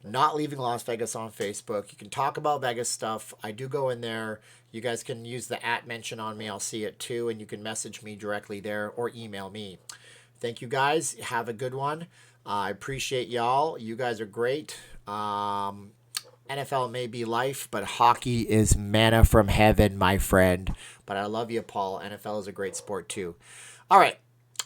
Not leaving Las Vegas on Facebook. You can talk about Vegas stuff. I do go in there. You guys can use the @ mention on me. I'll see it too. And you can message me directly there or email me. Thank you guys. Have a good one. I appreciate y'all. You guys are great. NFL may be life, but hockey is manna from heaven, my friend. But I love you, Paul. NFL is a great sport too. All right,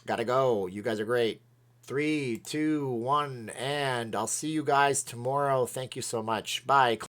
gotta go. You guys are great. 3, 2, 1, and I'll see you guys tomorrow. Thank you so much. Bye.